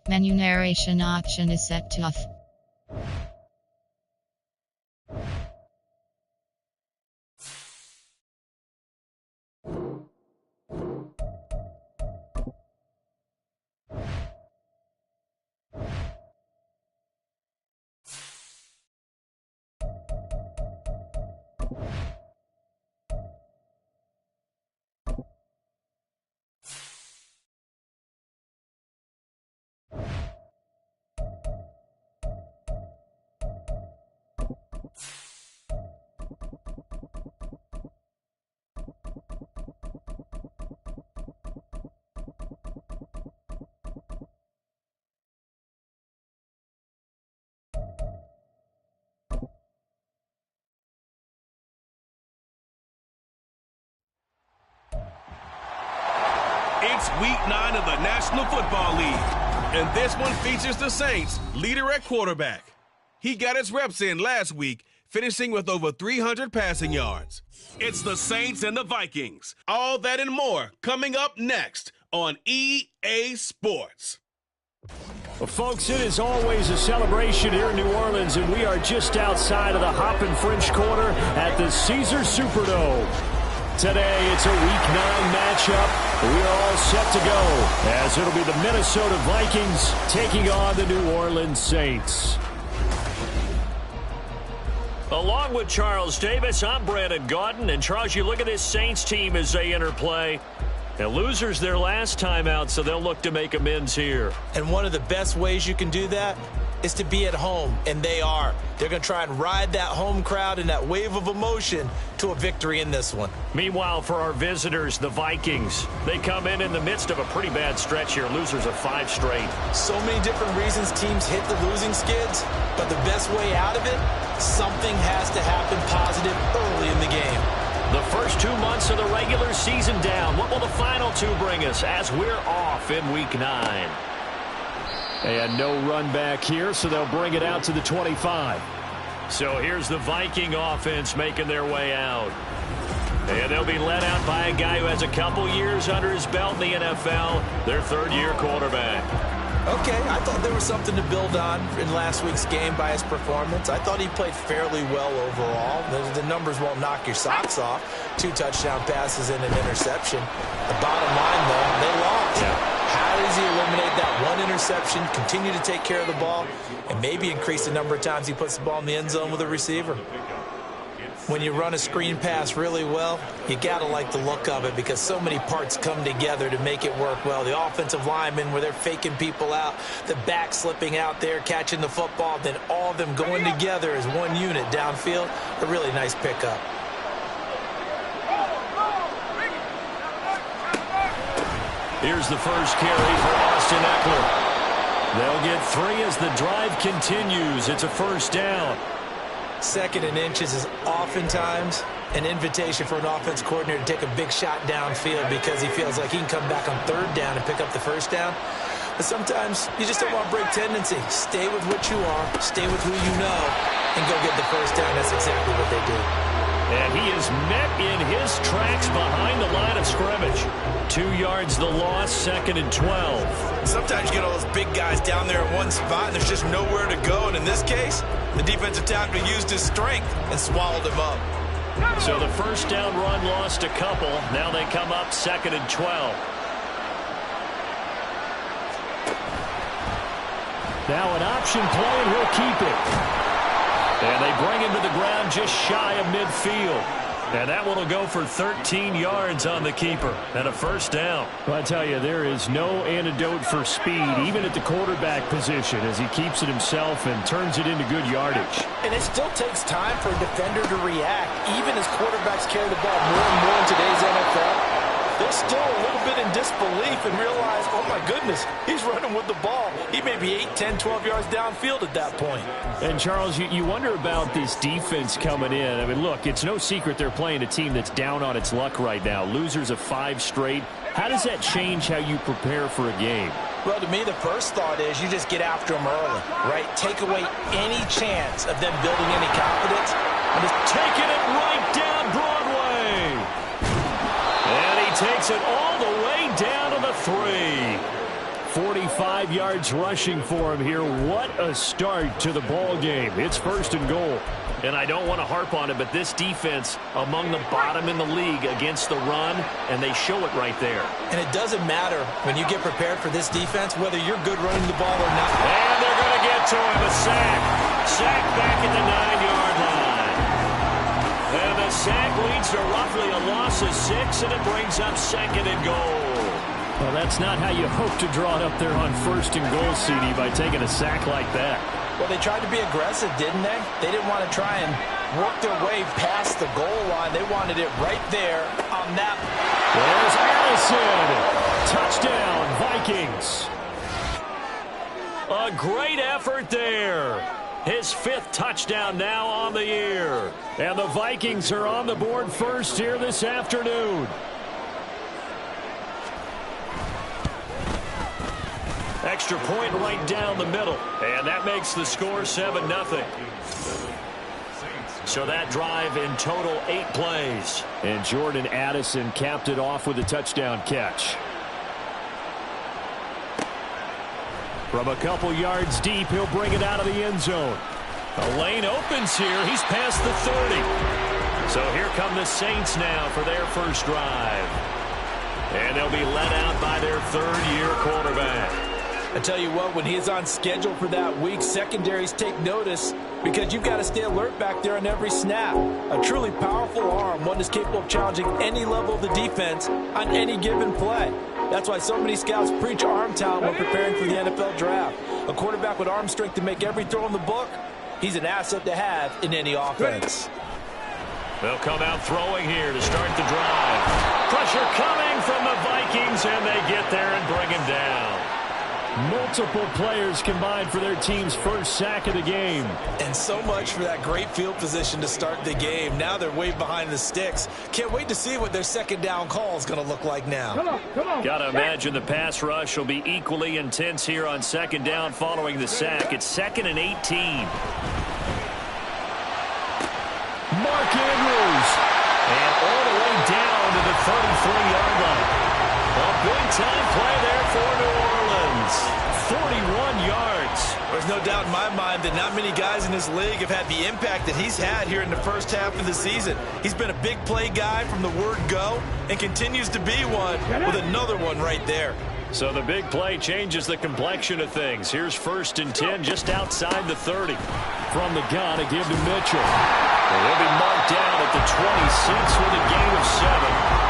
Menu narration option is set to off. It's week 9 of the National Football League, and this one features the Saints' leader at quarterback. He got his reps in last week, finishing with over 300 passing yards. It's the Saints and the Vikings. All that and more coming up next on EA Sports. Well, folks, it is always a celebration here in New Orleans, and we are just outside of the Hoppin' French Quarter at the Caesars Superdome. Today, it's a Week 9 matchup. We are all set to go, as it'll be the Minnesota Vikings taking on the New Orleans Saints. Along with Charles Davis, I'm Brandon Gaudin. And, Charles, you look at this Saints team as they enter play. And losers their last time out, so they'll look to make amends here. And one of the best ways you can do that is to be at home, and they are. They're going to try and ride that home crowd and that wave of emotion to a victory in this one. Meanwhile, for our visitors, the Vikings, they come in the midst of a pretty bad stretch here. Losers of 5 straight. So many different reasons teams hit the losing skids, but the best way out of it, something has to happen positive early in the game. The first 2 months of the regular season down. What will the final 2 bring us as we're off in Week 9? And no run back here, so they'll bring it out to the 25. So here's the Viking offense making their way out. And they'll be led out by a guy who has a couple years under his belt in the NFL, their third-year quarterback. Okay, I thought there was something to build on in last week's game by his performance. I thought he played fairly well overall. The numbers won't knock your socks off. 2 touchdown passes and an interception. The bottom line, though, they lost. Yeah. How does he eliminate that one interception, continue to take care of the ball, and maybe increase the number of times he puts the ball in the end zone with a receiver? When you run a screen pass really well, you got to like the look of it because so many parts come together to make it work well. The offensive linemen, where they're faking people out, the back slipping out there, catching the football, then all of them going together as one unit downfield, a really nice pickup. Here's the first carry for Austin Eckler. They'll get 3 as the drive continues. It's a first down. 2nd and inches is oftentimes an invitation for an offense coordinator to take a big shot downfield because he feels like he can come back on 3rd down and pick up the first down. But sometimes you just don't want to break tendency. Stay with what you are, stay with who you know, and go get the first down. That's exactly what they did. And he is met in his tracks behind the line of scrimmage. 2 yards the loss, 2nd and 12. Sometimes you get all those big guys down there in one spot, and there's just nowhere to go. And in this case, the defensive tackle used his strength and swallowed him up. So the first down run lost a couple. Now they come up 2nd and 12. Now an option play, and we'll keep it. And they bring him to the ground just shy of midfield. And that one will go for 13 yards on the keeper and a first down. Well, I tell you, there is no antidote for speed, even at the quarterback position, as he keeps it himself and turns it into good yardage. And it still takes time for a defender to react, even as quarterbacks carry the ball more and more in today's NFL. They're still a little bit in disbelief and realize, oh, my goodness, he's running with the ball. He may be 8, 10, 12 yards downfield at that point. And, Charles, you wonder about this defense coming in. I mean, look, it's no secret they're playing a team that's down on its luck right now. Losers of 5 straight. How does that change how you prepare for a game? Well, to me, the first thought is you just get after them early, right? Take away any chance of them building any confidence. And just taking it right down Broadway. And he takes it all the way down to the 3. 45 5 yards rushing for him here. What a start to the ball game. It's 1st and goal. And I don't want to harp on it, but this defense among the bottom in the league against the run, and they show it right there. And it doesn't matter when you get prepared for this defense, whether you're good running the ball or not. And they're going to get to him. A sack. Sack back at the 9-yard line. And the sack leads to roughly a loss of 6, and it brings up 2nd and goal. Well, that's not how you hope to draw it up there on 1st and goal, CD, by taking a sack like that. Well, they tried to be aggressive, didn't they? They didn't want to try and work their way past the goal line. They wanted it right there on that. There's Allison. Touchdown, Vikings. A great effort there. His 5th touchdown now on the year. And the Vikings are on the board first here this afternoon. Extra point right down the middle. And that makes the score 7-0. So that drive in total 8 plays. And Jordan Addison capped it off with a touchdown catch. From a couple yards deep, he'll bring it out of the end zone. The lane opens here. He's past the 30. So here come the Saints now for their first drive. And they'll be led out by their 3rd-year quarterback. I tell you what, when he is on schedule for that week, secondaries take notice because you've got to stay alert back there on every snap. A truly powerful arm, one that's capable of challenging any level of the defense on any given play. That's why so many scouts preach arm talent when preparing for the NFL draft. A quarterback with arm strength to make every throw in the book, he's an asset to have in any offense. They'll come out throwing here to start the drive. Pressure coming from the Vikings, and they get there and bring him down. Multiple players combined for their team's first sack of the game. And so much for that great field position to start the game. Now they're way behind the sticks. Can't wait to see what their 2nd down call is going to look like now. Come on. Got to imagine the pass rush will be equally intense here on 2nd down following the sack. It's 2nd and 18. Mark Andrews. And all the way down to the 33-yard line. A big-time play there for New Orleans. 41 yards. There's no doubt in my mind that not many guys in this league have had the impact that he's had here in the first half of the season. He's been a big play guy from the word go and continues to be one with another one right there. So the big play changes the complexion of things. Here's 1st and 10 just outside the 30. From the gun, a give to Mitchell. And he'll be marked down at the 26 with a gain of 7.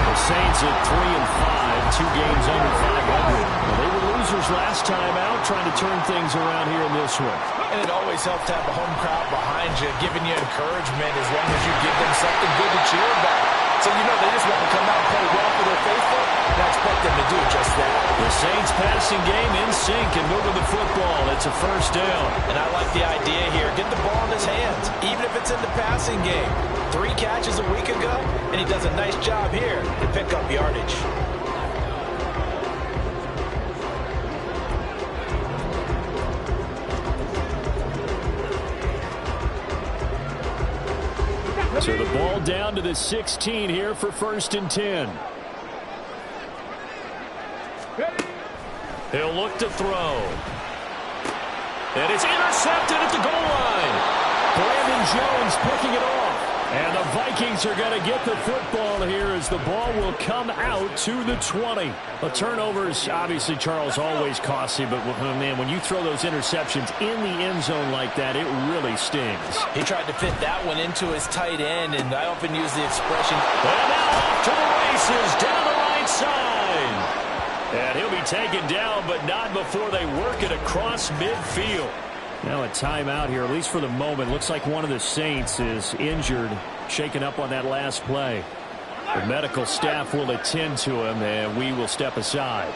The Saints at 3-5, 2 games under 500. Well, they were losers last time out, trying to turn things around here in this one. And it always helps to have a home crowd behind you, giving you encouragement as long as you give them something good to cheer about. So you know they just want to come out and play well for their faithful, and I expect them to do just that. The Saints passing game in sync and moving the football. It's a 1st down. And I like the idea here. Get the ball in his hands, even if it's in the passing game. 3 catches a week ago, and he does a nice job here to pick up yardage. So the ball down to the 16 here for 1st and 10. He'll look to throw. And it's intercepted at the goal line. Brandon Jones picking it off. And the Vikings are going to get the football here as the ball will come out to the 20. The turnovers, obviously, Charles, always costly, but, man, when you throw those interceptions in the end zone like that, it really stings. He tried to fit that one into his tight end, and I often use the expression. And now off to the races, down the right side. And he'll be taken down, but not before they work it across midfield. Now a timeout here, at least for the moment. Looks like one of the Saints is injured, shaken up on that last play. The medical staff will attend to him, and we will step aside.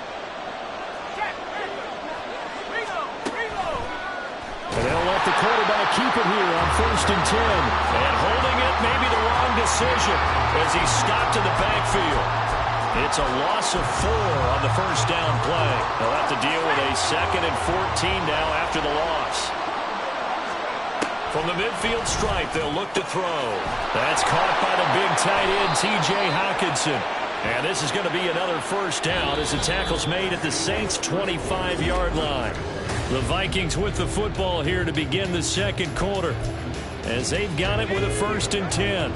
And they'll let the quarterback keep it here on 1st and 10. And holding it may be the wrong decision as he's stopped in the backfield. It's a loss of 4 on the 1st down play. They'll have to deal with a 2nd and 14 now after the loss. From the midfield stripe, they'll look to throw. That's caught by the big tight end, T.J. Hockenson. And this is going to be another first down as the tackle's made at the Saints' 25-yard line. The Vikings with the football here to begin the second quarter as they've got it with a 1st and 10.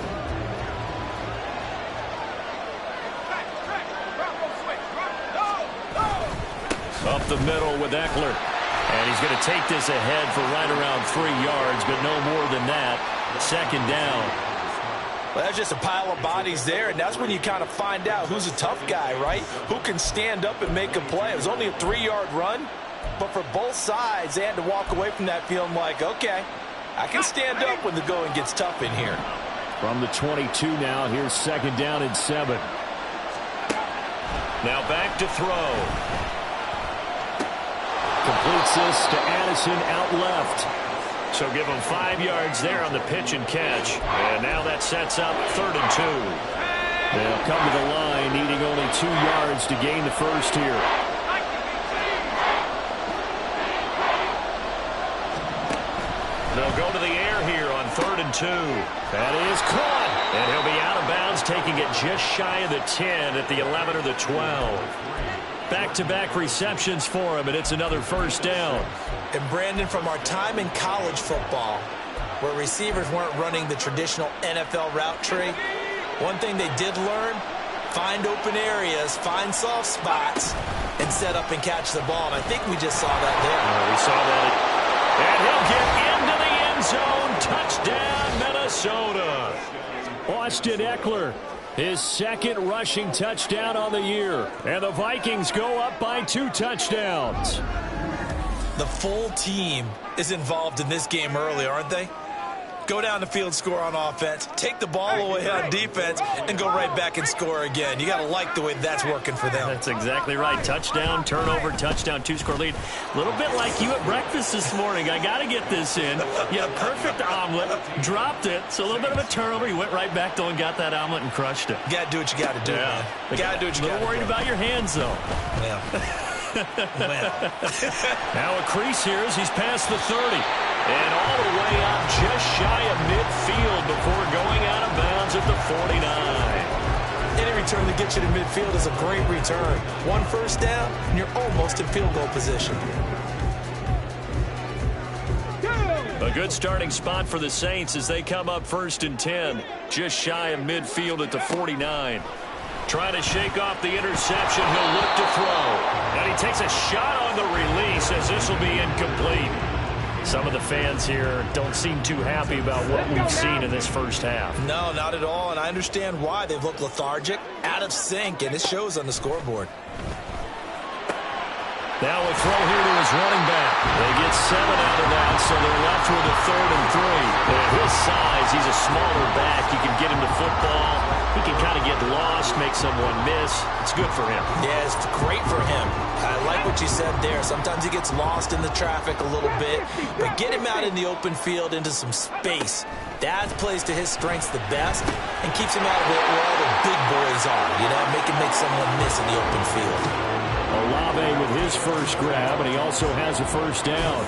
Up the middle with Eckler. And he's going to take this ahead for right around 3 yards, but no more than that. 2nd down. Well, that's just a pile of bodies there, and that's when you kind of find out who's a tough guy, right? Who can stand up and make a play. It was only a 3-yard run, but for both sides, they had to walk away from that feeling like, okay, I can stand up when the going gets tough in here. From the 22 now, here's 2nd down and 7. Now back to throw. Completes this to Addison out left. So give him 5 yards there on the pitch and catch. And now that sets up 3rd and 2. They'll come to the line needing only 2 yards to gain the first here. They'll go to the air here on 3rd and 2. That is caught. And he'll be out of bounds, taking it just shy of the 10 at the 11 or the 12. Back-to-back receptions for him, and it's another first down. And Brandon, from our time in college football, where receivers weren't running the traditional NFL route tree, one thing they did learn, find open areas, find soft spots, and set up and catch the ball. And I think we just saw that there. We saw that. And he'll get into the end zone. Touchdown, Minnesota. Austin Eckler, his 2nd rushing touchdown on the year. And the Vikings go up by 2 touchdowns. The full team is involved in this game early, aren't they? Go down the field, score on offense, take the ball away on defense, and go right back and score again. You got to like the way that's working for them. That's exactly right. Touchdown, turnover, touchdown, 2-score lead. A little bit like you at breakfast this morning. I got to get this in. You had a perfect omelet, dropped it, so a little bit of a turnover. You went right back, though, and got that omelet and crushed it. You got to do what you got to do, man. You got to do what you got to do. A little worried about your hands, though. Yeah. Now a crease here as he's past the 30. And all the way up just shy of midfield before going out of bounds at the 49. Any return that gets you to midfield is a great return. 1 first down, and you're almost in field goal position. A good starting spot for the Saints as they come up 1st and 10. Just shy of midfield at the 49. Trying to shake off the interception. He'll look to throw. And he takes a shot on the release as this will be incomplete. Some of the fans here don't seem too happy about what we've seen in this first half. No, not at all, and I understand why. They've looked lethargic, out of sync, and it shows on the scoreboard. Now a throw here to his running back. They get 7 out of that, so they're left with a 3rd and 3. At his size, he's a smaller back. You can get him to football. He can kind of get lost, make someone miss. It's good for him. Yeah, it's great for him. I like what you said there. Sometimes he gets lost in the traffic a little bit, but get him out in the open field into some space. That plays to his strengths the best and keeps him out of where all the big boys are, you know, make someone miss in the open field. Olave with his first grab, and he also has a first down.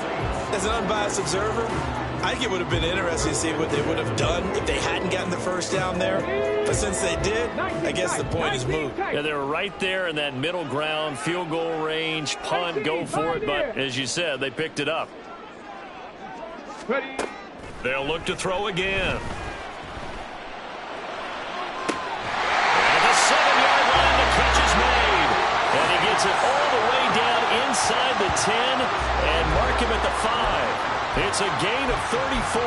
As an unbiased observer, I think it would have been interesting to see what they would have done if they hadn't gotten the first down there. But since they did, I guess the point is moot. Yeah, they were right there in that middle ground, field goal range, punt, go for it. But as you said, they picked it up. They'll look to throw again. At the 7-yard line, the catch is made. And he gets it all the way down inside the 10 and mark him at the 5. It's a gain of 34.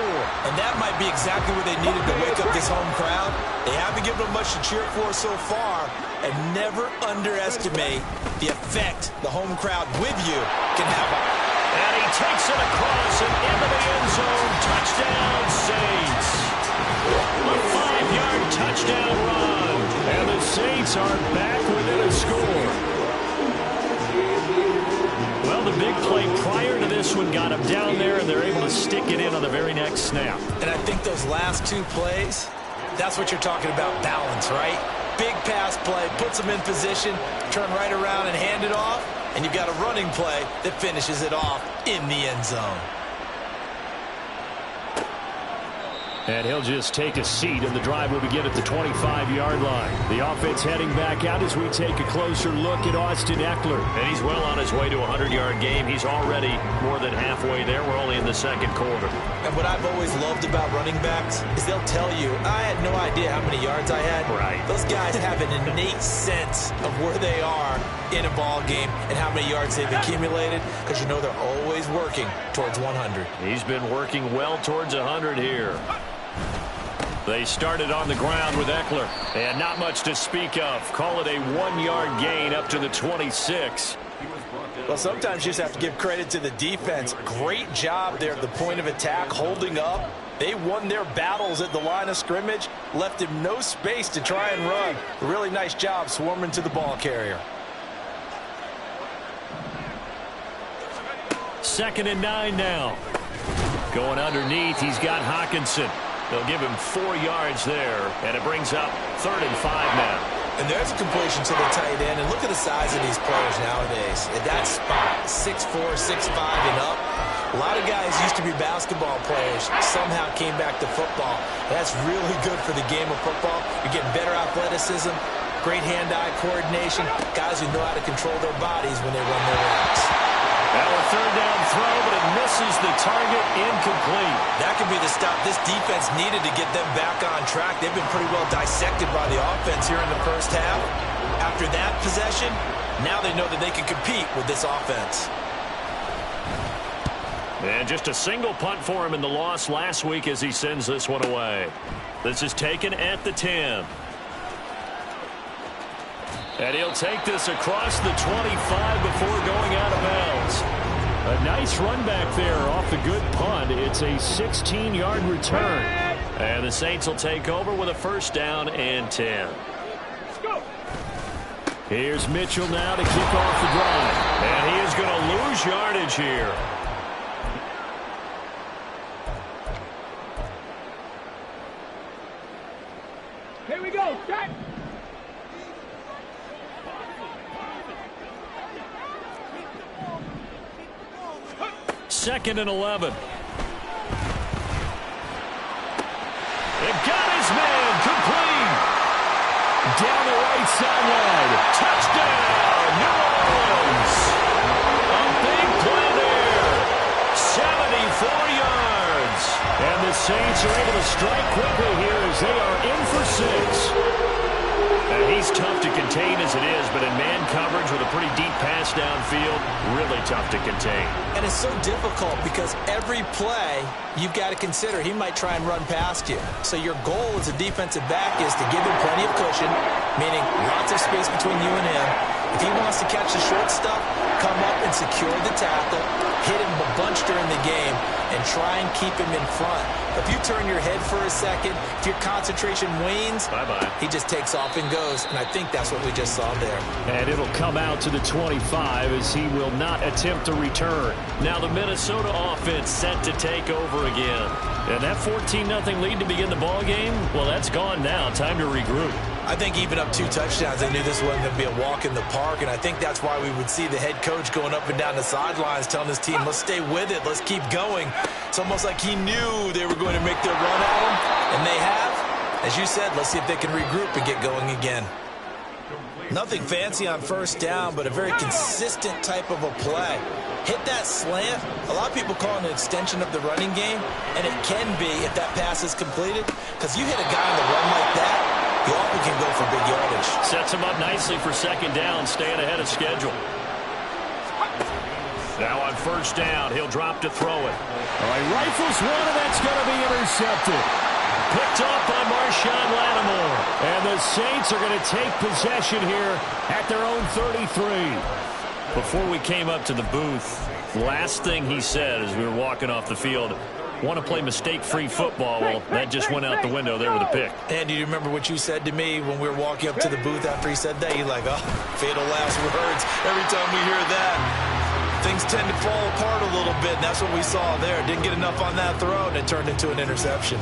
And that might be exactly what they needed to wake up this home crowd. They haven't given them much to cheer for so far. And never underestimate the effect the home crowd with you can have on. And he takes it across and into the end zone. Touchdown, Saints. A 5-yard touchdown run. And the Saints are back within a score. Well, the big play prior to this one got them down there, and they're able to stick it in on the very next snap. And I think those last 2 plays, that's what you're talking about, balance, right? Big pass play, puts them in position, turn right around and hand it off, and you've got a running play that finishes it off in the end zone. And he'll just take a seat, and the drive will begin at the 25-yard line. The offense heading back out as we take a closer look at Austin Eckler. And he's well on his way to a 100-yard game. He's already more than halfway there. We're only in the second quarter. And what I've always loved about running backs is they'll tell you, I had no idea how many yards I had. Right. Those guys have an innate sense of where they are in a ball game and how many yards they've accumulated, because you know they're always working towards 100. He's been working well towards 100 here. They started on the ground with Eckler, and not much to speak of. Call it a 1-yard gain up to the 26. Well, sometimes you just have to give credit to the defense. Great job there at the point of attack, holding up. They won their battles at the line of scrimmage, left him no space to try and run. A really nice job swarming to the ball carrier. 2nd and 9 now. Going underneath, he's got Hawkinson. They'll give him 4 yards there, and it brings up 3rd and 5 now. And there's a completion to the tight end, and look at the size of these players nowadays. At that spot, 6'4", 6'5", and up. A lot of guys used to be basketball players, somehow came back to football. That's really good for the game of football. You're getting better athleticism, great hand-eye coordination, guys who know how to control their bodies when they run their routes. Now a 3rd down throw, but it misses the target, incomplete. That could be the stop this defense needed to get them back on track. They've been pretty well dissected by the offense here in the first half. After that possession, now they know that they can compete with this offense. And just a single punt for him in the loss last week as he sends this one away. This is taken at the 10. And he'll take this across the 25 before going out of bounds. A nice run back there off the good punt. It's a 16-yard return. And the Saints will take over with a 1st down and 10. Here's Mitchell now to kick off the drive. And he is going to lose yardage here. Here we go. Set. 2nd and 11. They've got his man complete. Down the right sideline. Touchdown, New Orleans. A big play there. 74 yards. And the Saints are able to strike quickly here as they are in for 6. He's tough to contain as it is, but in man coverage with a pretty deep pass downfield, really tough to contain. And it's so difficult because every play you've got to consider he might try and run past you. So your goal as a defensive back is to give him plenty of cushion, meaning lots of space between you and him. If he wants to catch the short stuff, come up and secure the tackle, hit him a bunch during the game, and try and keep him in front. If you turn your head for a second, if your concentration wanes, bye-bye. He just takes off and goes, and I think that's what we just saw there. And it'll come out to the 25 as he will not attempt to return. Now the Minnesota offense set to take over again. And that 14-0 lead to begin the ball game, well, that's gone now. Time to regroup. I think even up 2 touchdowns, they knew this wasn't going to be a walk in the park, and I think that's why we would see the head coach going up and down the sidelines telling his team, let's stay with it, let's keep going. It's almost like he knew they were going to make their run at him, and they have. As you said, let's see if they can regroup and get going again. Nothing fancy on 1st down, but a very consistent type of a play. Hit that slant. A lot of people call it an extension of the running game, and it can be if that pass is completed, because you hit a guy on the run like that, you often can go for big yardage. Sets him up nicely for 2nd down, staying ahead of schedule. Now on 1st down, he'll drop to throw it. All right, rifles one, and that's going to be intercepted. Picked off by Marshawn Lattimore. And the Saints are going to take possession here at their own 33. Before we came up to the booth, last thing he said as we were walking off the field, want to play mistake-free football. Well, that just went out the window there with a pick. And do you remember what you said to me when we were walking up to the booth after he said that? You're like, oh, fatal last words. Every time we hear that, things tend to fall apart a little bit, and that's what we saw there. Didn't get enough on that throw, and it turned into an interception.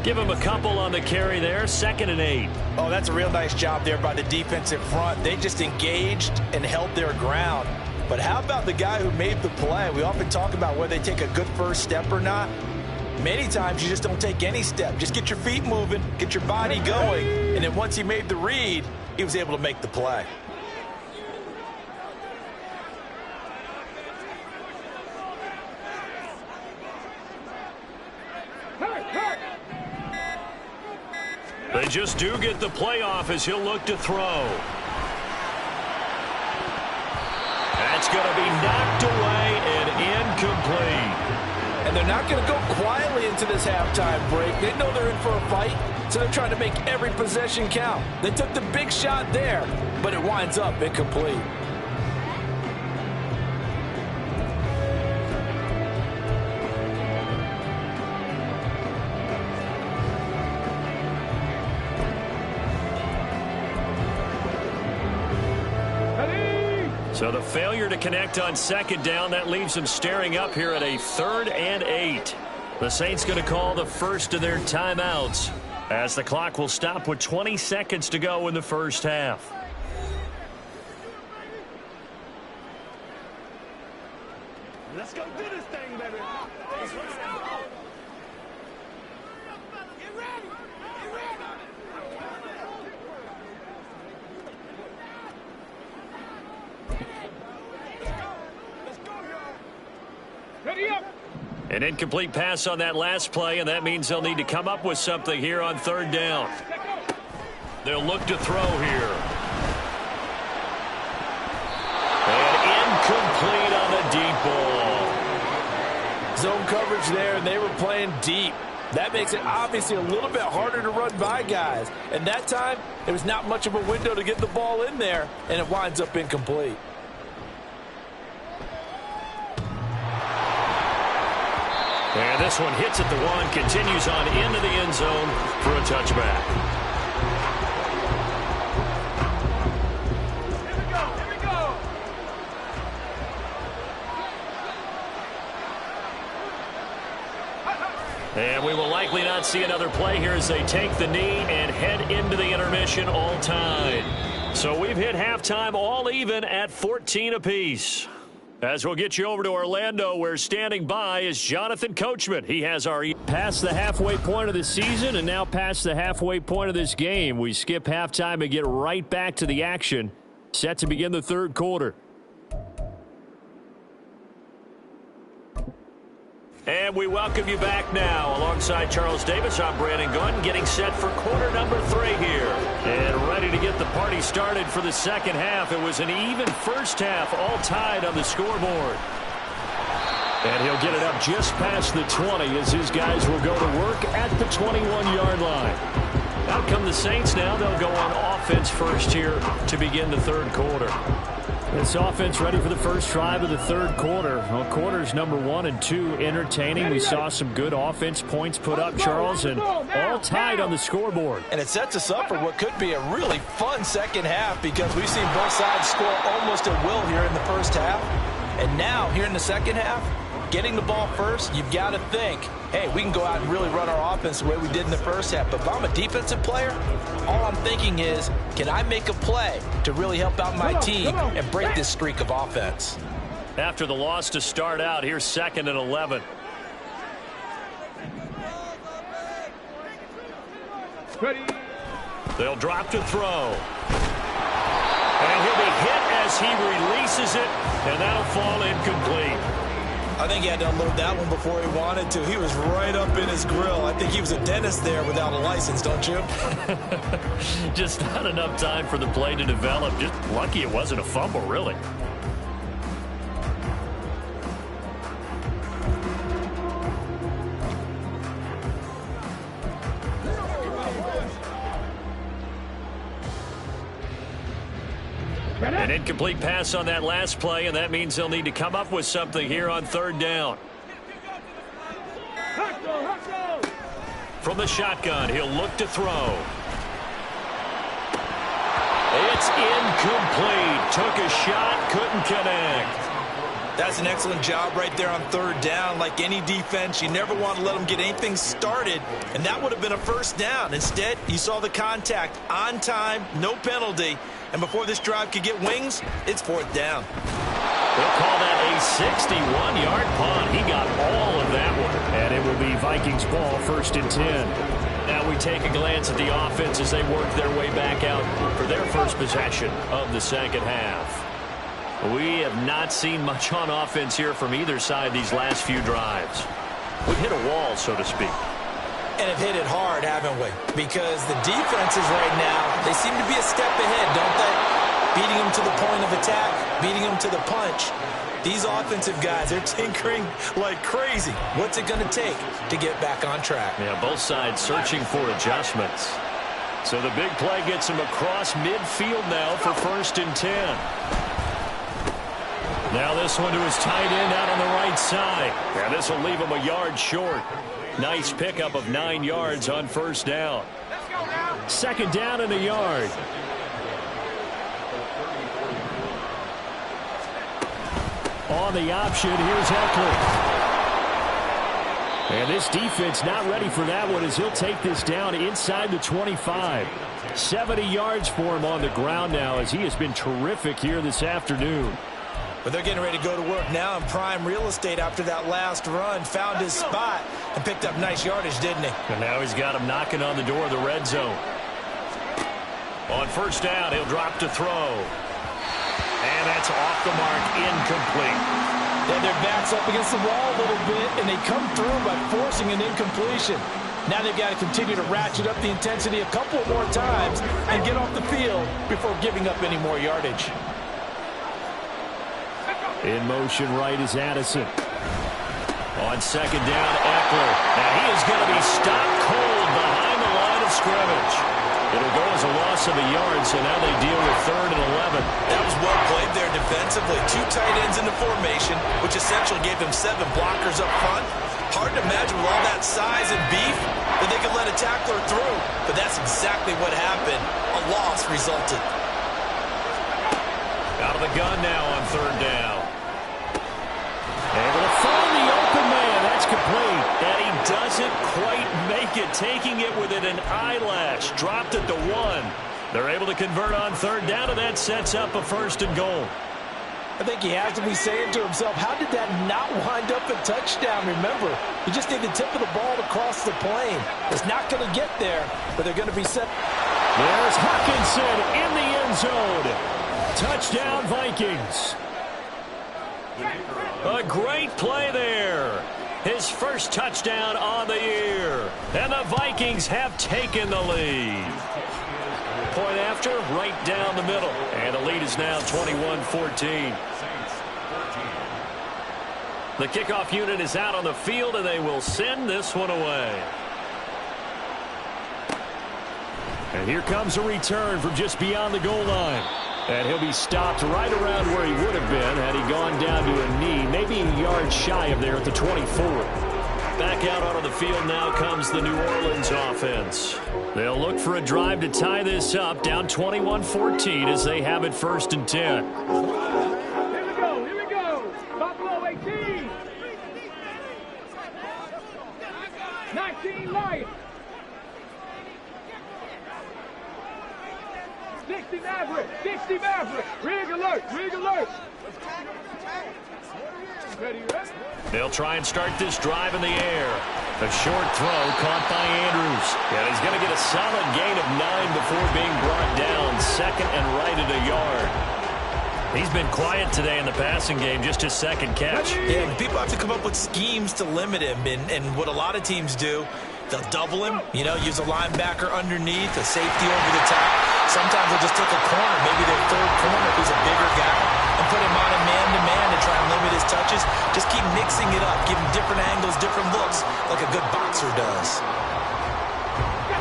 Give him a couple on the carry there, 2nd and 8. Oh, that's a real nice job there by the defensive front. They just engaged and held their ground. But how about the guy who made the play? We often talk about whether they take a good first step or not. Many times you just don't take any step. Just get your feet moving, get your body going, and then once he made the read, he was able to make the play. They just do get the playoff as he'll look to throw. That's going to be knocked away and incomplete. And they're not going to go quietly into this halftime break. They know they're in for a fight, so they're trying to make every possession count. They took the big shot there, but it winds up incomplete. So the failure to connect on second down, that leaves them staring up here at a 3rd and 8. The Saints going to call the first of their timeouts as the clock will stop with 20 seconds to go in the first half. Let's go do this thing, baby. Get ready. Get ready. Let's go, y'all. Ready up. An incomplete pass on that last play, and that means they'll need to come up with something here on 3rd down. They'll look to throw here. And incomplete on the deep ball. Zone coverage there, and they were playing deep. That makes it obviously a little bit harder to run by guys. And that time, there was not much of a window to get the ball in there, and it winds up incomplete. And this one hits at the 1, continues on into the end zone for a touchback. Here we go. Here we go. And we will likely not see another play here as they take the knee and head into the intermission all tied. So we've hit halftime all even at 14 apiece. As we'll get you over to Orlando, where standing by is Jonathan Coachman. He has our past the halfway point of the season and now past the halfway point of this game. We skip halftime and get right back to the action. Set to begin the 3rd quarter. And we welcome you back now. Alongside Charles Davis, I'm Brandon Gunn, getting set for quarter number 3 here. And ready to get the party started for the second half. It was an even first half, all tied on the scoreboard. And he'll get it up just past the 20 as his guys will go to work at the 21-yard line. Out come the Saints now. They'll go on offense first here to begin the 3rd quarter. This offense ready for the first drive of the 3rd quarter. Well, quarters number 1 and 2 entertaining. We saw some good offense points put up, Charles, and all tied on the scoreboard. And it sets us up for what could be a really fun second half because we've seen both sides score almost at will here in the first half. And now, here in the second half, getting the ball first, you've got to think, hey, we can go out and really run our offense the way we did in the first half. But if I'm a defensive player, all I'm thinking is, can I make a play to really help out my team and break this streak of offense? After the loss to start out, here's 2nd and 11. Ready. They'll drop to throw. And he'll be hit as he releases it, and that'll fall incomplete. I think he had to unload that one before he wanted to. He was right up in his grill. I think he was a dentist there without a license, don't you? Just not enough time for the play to develop. Just lucky it wasn't a fumble, really. An incomplete pass on that last play, and that means they'll need to come up with something here on 3rd down. From the shotgun, he'll look to throw. It's incomplete. Took a shot, couldn't connect. That's an excellent job right there on 3rd down. Like any defense, you never want to let them get anything started, and that would have been a first down. Instead, you saw the contact on time, no penalty, and before this drive could get wings, it's 4th down. They'll call that a 61-yard punt. He got all of that one. And it will be Vikings ball, 1st and 10. Now we take a glance at the offense as they work their way back out for their first possession of the second half. We have not seen much on offense here from either side these last few drives. We've hit a wall, so to speak. And have hit it hard, haven't we? Because the defenses right now, they seem to be a step ahead, don't they? Beating them to the point of attack, beating them to the punch. These offensive guys, they're tinkering like crazy. What's it going to take to get back on track? Yeah, both sides searching for adjustments. So the big play gets him across midfield now for 1st and 10. Now this one to his tight end out on the right side. Yeah, this will leave him a yard short. Nice pickup of 9 yards on 1st down. 2nd down and a yard. On the option, here's Eckler. And this defense not ready for that one as he'll take this down inside the 25. 70 yards for him on the ground now as he has been terrific here this afternoon. But they're getting ready to go to work now in prime real estate after that last run. Found his spot and picked up nice yardage, didn't he? And now he's got him knocking on the door of the red zone. On 1st down, he'll drop to throw. And that's off the mark, incomplete. Yeah, their back's up against the wall a little bit, and they come through by forcing an incompletion. Now they've got to continue to ratchet up the intensity a couple more times and get off the field before giving up any more yardage. In motion right is Addison. On 2nd down, Eckler. Now he is going to be stopped cold behind the line of scrimmage. It'll go as a loss of a yard, so now they deal with 3rd and 11. That was well played there defensively. 2 tight ends in the formation, which essentially gave them 7 blockers up front. Hard to imagine with all that size and beef that they could let a tackler through. But that's exactly what happened. A loss resulted. Out of the gun now on 3rd down. Able to find the open man. That's complete. And he doesn't quite make it. Taking it within an eyelash. Dropped it to 1. They're able to convert on 3rd down, and that sets up a 1st and goal. I think he has to be saying to himself, how did that not wind up a touchdown? Remember, you just need the tip of the ball to cross the plane. It's not going to get there, but they're going to be set. There's Hawkinson in the end zone. Touchdown, Vikings. A great play there. His first touchdown on the year. And the Vikings have taken the lead. Point after, right down the middle. And the lead is now 21-14. The kickoff unit is out on the field, and they will send this one away. And here comes a return from just beyond the goal line. And he'll be stopped right around where he would have been had he gone down to a knee, maybe a yard shy of there at the 24. Back out onto the field now comes the New Orleans offense. They'll look for a drive to tie this up, down 21-14 as they have it 1st and 10. Here we go. Buffalo 18. 19 Lions. 60 Maverick. 60 Maverick. Rig alert. Rig alert. Ready, ready? They'll try and start this drive in the air. A short throw caught by Andrews. And he's going to get a solid gain of 9 before being brought down. 2nd and right at a yard. He's been quiet today in the passing game, just his 2nd catch. Yeah, people have to come up with schemes to limit him. And what a lot of teams do, they'll double him, use a linebacker underneath, a safety over the top. Sometimes they'll just take a corner, maybe their 3rd corner, who's a bigger guy, and put him on a man-to-man to try and limit his touches. Just keep mixing it up, give him different angles, different looks, like a good boxer does.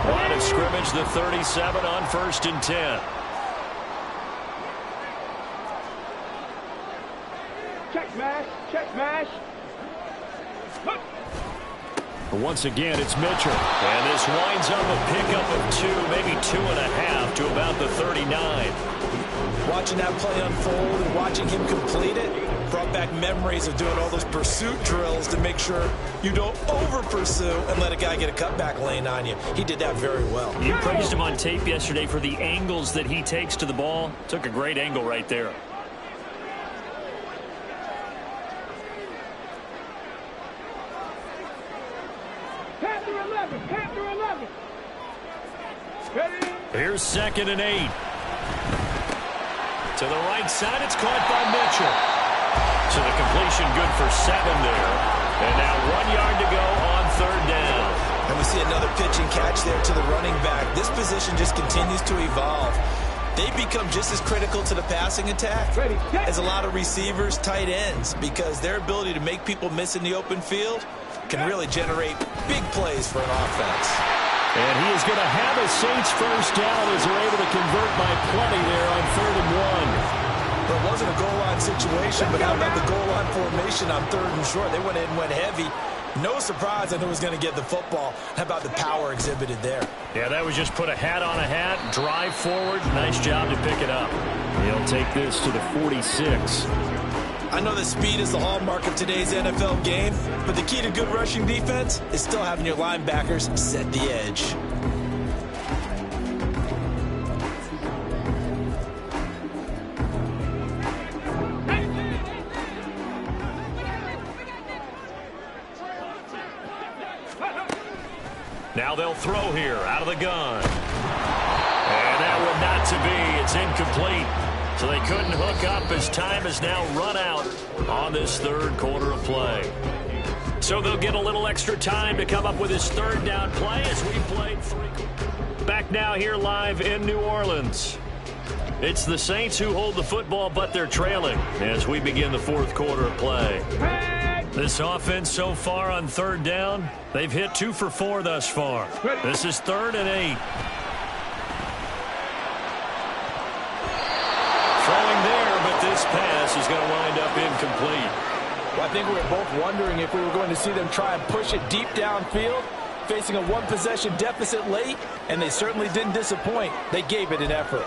Line of scrimmage, the 37 on 1st and 10. Check mash. Check mash. Once again, it's Mitchell. And this winds up a pickup of 2, maybe 2.5 to about the 39. Watching that play unfold and watching him complete it brought back memories of doing all those pursuit drills to make sure you don't over-pursue and let a guy get a cutback lane on you. He did that very well. You praised him on tape yesterday for the angles that he takes to the ball. Took a great angle right there. Panther 11. Panther 11. Ready? Here's 2nd and 8. To the right side, it's caught by Mitchell. So the completion good for 7 there. And now 1 yard to go on 3rd down. And we see another pitch and catch there to the running back. This position just continues to evolve. They become just as critical to the passing attack as a lot of receivers, tight ends, because their ability to make people miss in the open field can really generate big plays for an offense. And he is going to have a Saints first down as they're able to convert by plenty there on 3rd and 1. Well, it wasn't a goal line situation, but how about the goal line formation on 3rd and short? They went in and went heavy. No surprise on who was going to get the football. How about the power exhibited there? Yeah, that was just put a hat on a hat, drive forward. Nice job to pick it up. He'll take this to the 46. I know that speed is the hallmark of today's NFL game, but the key to good rushing defense is still having your linebackers set the edge. Now they'll throw here out of the gun. And that one not to be. It's incomplete. So they couldn't hook up as time is now run out on this 3rd quarter of play. So they'll get a little extra time to come up with his 3rd down play as we played 3 quarters. Back now here live in New Orleans. It's the Saints who hold the football, but they're trailing as we begin the 4th quarter of play. This offense so far on 3rd down, they've hit 2 for 4 thus far. This is 3rd and 8. Throwing there, but this pass is going to wind up incomplete. Well, I think we were both wondering if we were going to see them try and push it deep downfield, facing a 1-possession deficit late, and they certainly didn't disappoint. They gave it an effort.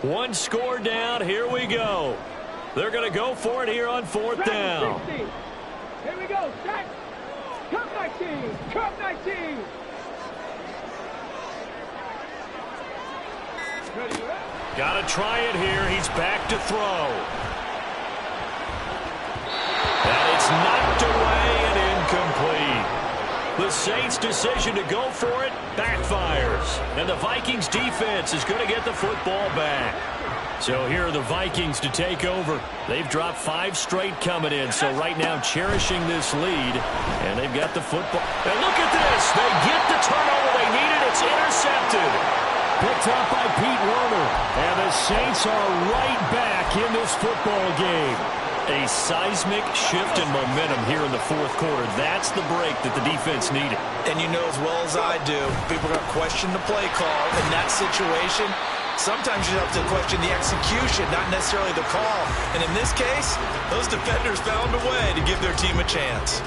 One score down. Here we go. They're going to go for it here on 4th down. Here we go. Set. Cup 19. Cup 19. Got to try it here. He's back to throw. And it's knocked away and incomplete. The Saints' decision to go for it backfires. And the Vikings defense is going to get the football back. So here are the Vikings to take over. They've dropped 5 straight coming in. So right now cherishing this lead. And they've got the football. And look at this. They get the turnover they needed. It's intercepted. Picked up by Pete Werner. And the Saints are right back in this football game. A seismic shift in momentum here in the 4th quarter. That's the break that the defense needed. And you know as well as I do, people are going to question the play call in that situation. Sometimes you have to question the execution, not necessarily the call. And in this case, those defenders found a way to give their team a chance.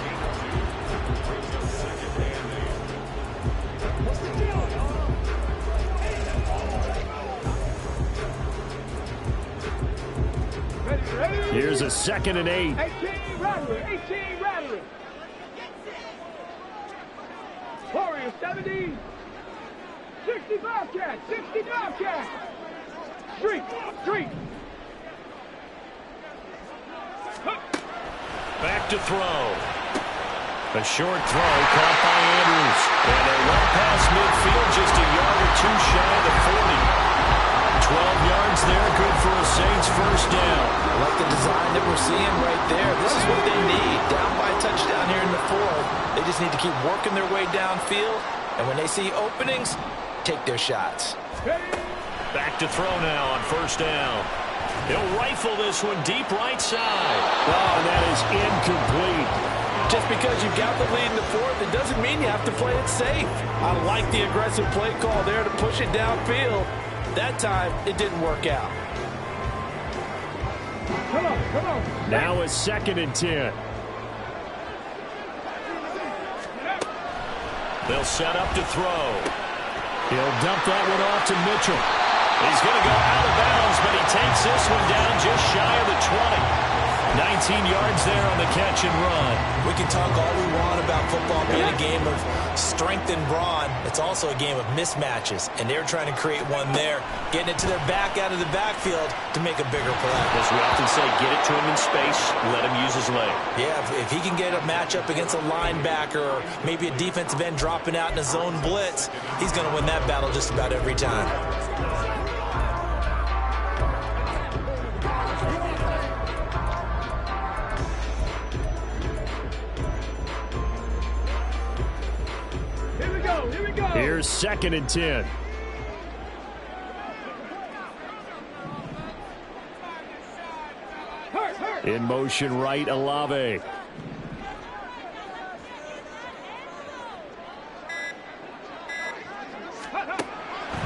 Here's a 2nd and 8. 18 Rattler. 18 Rattler. Warrior 70. 65 cat. 65 cat. Street. Street. Back to throw. A short throw caught by Andrews. And they run past midfield just a yard or 2 shy of the 40. 12 yards there, good for a Saints first down. I like the design that we're seeing right there. This is what they need. Down by a touchdown here in the 4th. They just need to keep working their way downfield. And when they see openings, take their shots. Back to throw now on first down. He'll rifle this one deep right side. Oh, that is incomplete. Just because you've got the lead in the 4th, it doesn't mean you have to play it safe. I like the aggressive play call there to push it downfield. That time, it didn't work out. Come on, come on. Now a 2nd and 10. They'll set up to throw. He'll dump that one off to Mitchell. He's going to go out of bounds, but he takes this one down just shy of the 20. 19 yards there on the catch and run. We can talk all we want about football being a game of strength and brawn. It's also a game of mismatches, and they're trying to create one there, getting it to their back out of the backfield to make a bigger play. As we often say, get it to him in space, let him use his leg. Yeah, if he can get a matchup against a linebacker or maybe a defensive end dropping out in a zone blitz, he's going to win that battle just about every time. Here's 2nd and 10. In motion right, Olave.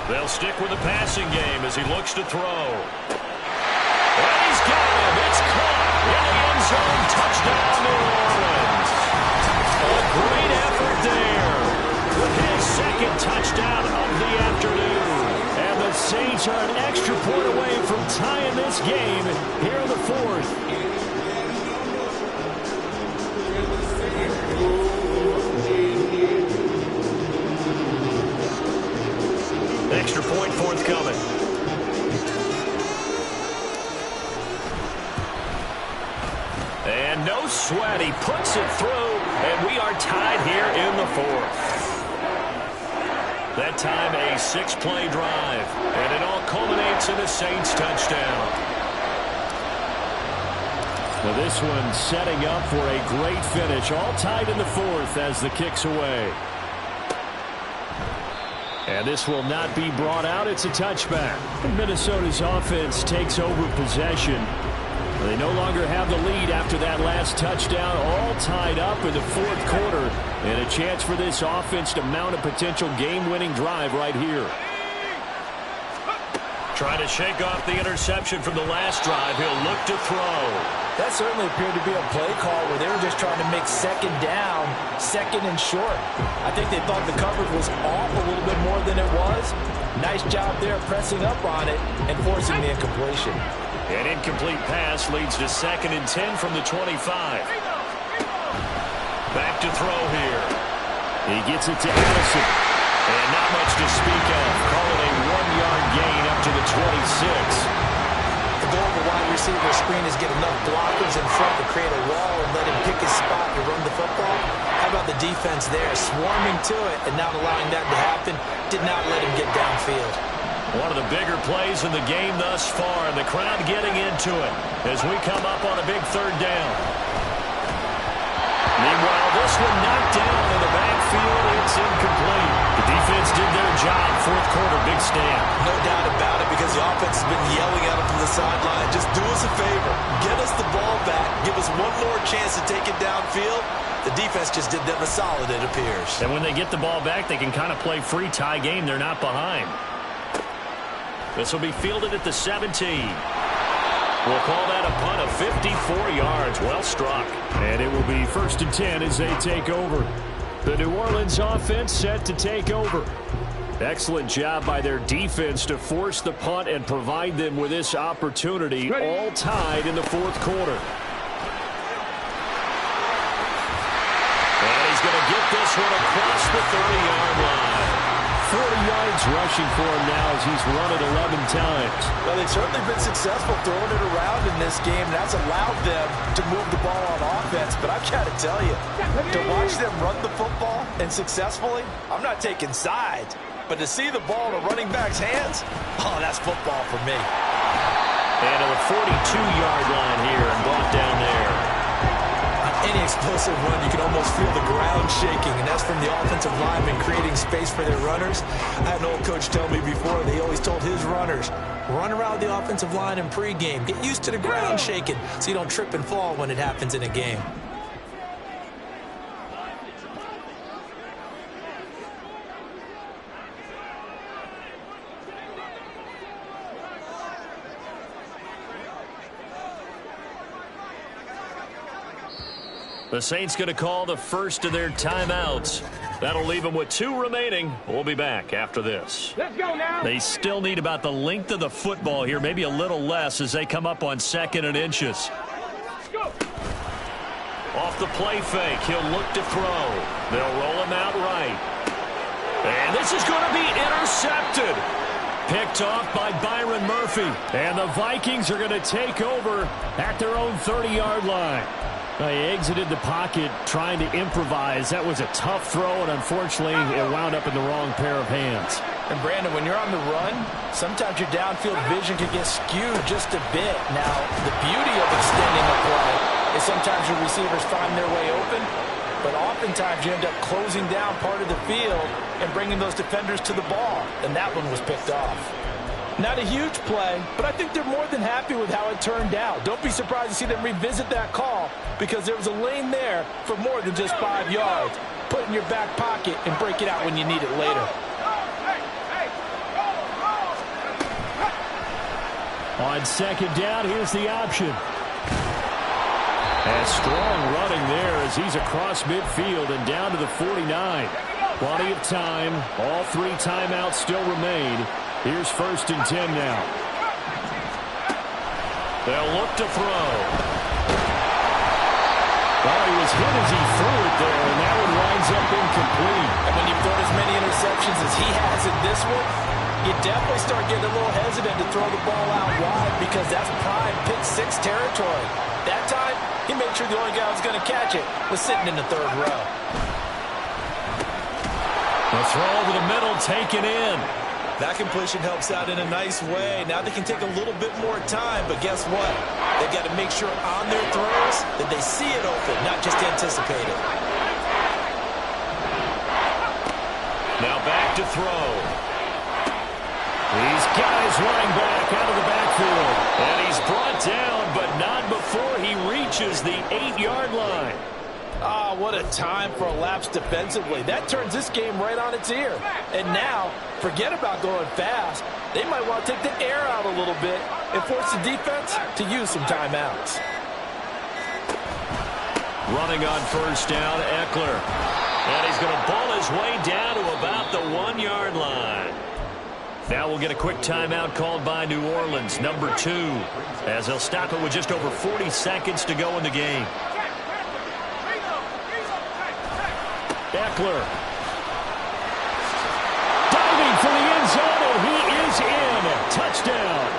They'll stick with the passing game as he looks to throw. And he's got him. It's caught in the end zone. Touchdown, New Orleans. A great effort there. His 2nd touchdown of the afternoon. And the Saints are an extra point away from tying this game here in the 4th. Extra point forthcoming. And no sweat. He puts it through, and we are tied here in the 4th. That time a 6-play drive, and it all culminates in a Saints touchdown. Now this one setting up for a great finish, all tied in the 4th as the kick's away. And this will not be brought out. It's a touchback. Minnesota's offense takes over possession. They no longer have the lead after that last touchdown, all tied up in the 4th quarter. And a chance for this offense to mount a potential game-winning drive right here. Trying to shake off the interception from the last drive. He'll look to throw. That certainly appeared to be a play call where they were just trying to make 2nd down, 2nd and short. I think they thought the coverage was off a little bit more than it was. Nice job there pressing up on it and forcing the incompletion. An incomplete pass leads to 2nd and 10 from the 25. Back to throw here. He gets it to Allison. And not much to speak of. Call it a 1-yard gain up to the 26. The goal of a wide receiver screen is get enough blockers in front to create a wall and let him pick his spot to run the football. How about the defense there, swarming to it and not allowing that to happen? Did not let him get downfield. One of the bigger plays in the game thus far, and the crowd getting into it as we come up on a big 3rd down. Meanwhile, this one knocked down in the backfield. It's incomplete. The defense did their job. 4th quarter, big stand. No doubt about it, because the offense has been yelling at him from the sideline. Just do us a favor. Get us the ball back. Give us one more chance to take it downfield. The defense just did them a solid, it appears. And when they get the ball back, they can kind of play free tie game. They're not behind. This will be fielded at the 17. We'll call that a punt of 54 yards. Well struck. And it will be 1st and 10 as they take over. The New Orleans offense set to take over. Excellent job by their defense to force the punt and provide them with this opportunity, all tied in the 4th quarter. And he's going to get this one across the 30-yard line. 40 yards rushing for him now as he's run it 11 times. Well, they've certainly been successful throwing it around in this game. That's allowed them to move the ball on offense. But I've got to tell you, to watch them run the football and successfully, I'm not taking sides. But to see the ball in a running back's hands, oh, that's football for me. And to the 42-yard line here and brought down there. Any explosive run, you can almost feel the ground shaking, and that's from the offensive linemen creating space for their runners. I had an old coach tell me before, they always told his runners, run around the offensive line in pregame. Get used to the ground shaking so you don't trip and fall when it happens in a game. The Saints going to call the first of their timeouts. That'll leave them with 2 remaining. We'll be back after this. Let's go now. They still need about the length of the football here, maybe a little less as they come up on 2nd and inches. Off the play fake, he'll look to throw. They'll roll him out right. And this is going to be intercepted. Picked off by Byron Murphy. And the Vikings are going to take over at their own 30-yard line. They exited the pocket trying to improvise. That was a tough throw, and unfortunately, it wound up in the wrong pair of hands. And Brandon, when you're on the run, sometimes your downfield vision can get skewed just a bit. Now, the beauty of extending a play is sometimes your receivers find their way open, but oftentimes you end up closing down part of the field and bringing those defenders to the ball, and that one was picked off. Not a huge play, but I think they're more than happy with how it turned out. Don't be surprised to see them revisit that call because there was a lane there for more than just 5 yards. Put it in your back pocket and break it out when you need it later. On second down, here's the option. And strong running there as he's across midfield and down to the 49. Plenty of time. All 3 timeouts still remain. Here's 1st and 10 now. They'll look to throw. Well, he was hit as he threw it there, and that one winds up incomplete. And when you've thrown as many interceptions as he has in this one, you definitely start getting a little hesitant to throw the ball out wide because that's prime pick 6 territory. That time, he made sure the only guy who was going to catch it was sitting in the 3rd row. The throw over the middle, taken in. That completion helps out in a nice way. Now they can take a little bit more time, but guess what? They've got to make sure on their throws that they see it open, not just anticipate it. Now back to throw. He's got his running back out of the backfield. And he's brought down, but not before he reaches the 8-yard line. Ah, what a time for a lapse defensively. That turns this game right on its ear. And now, forget about going fast. They might want to take the air out a little bit and force the defense to use some timeouts. Running on 1st down, Eckler. And he's going to ball his way down to about the 1-yard line. Now we'll get a quick timeout called by New Orleans, number 2, as they'll stop it with just over 40 seconds to go in the game. Eckler. Diving for the end zone, and he is in. Touchdown.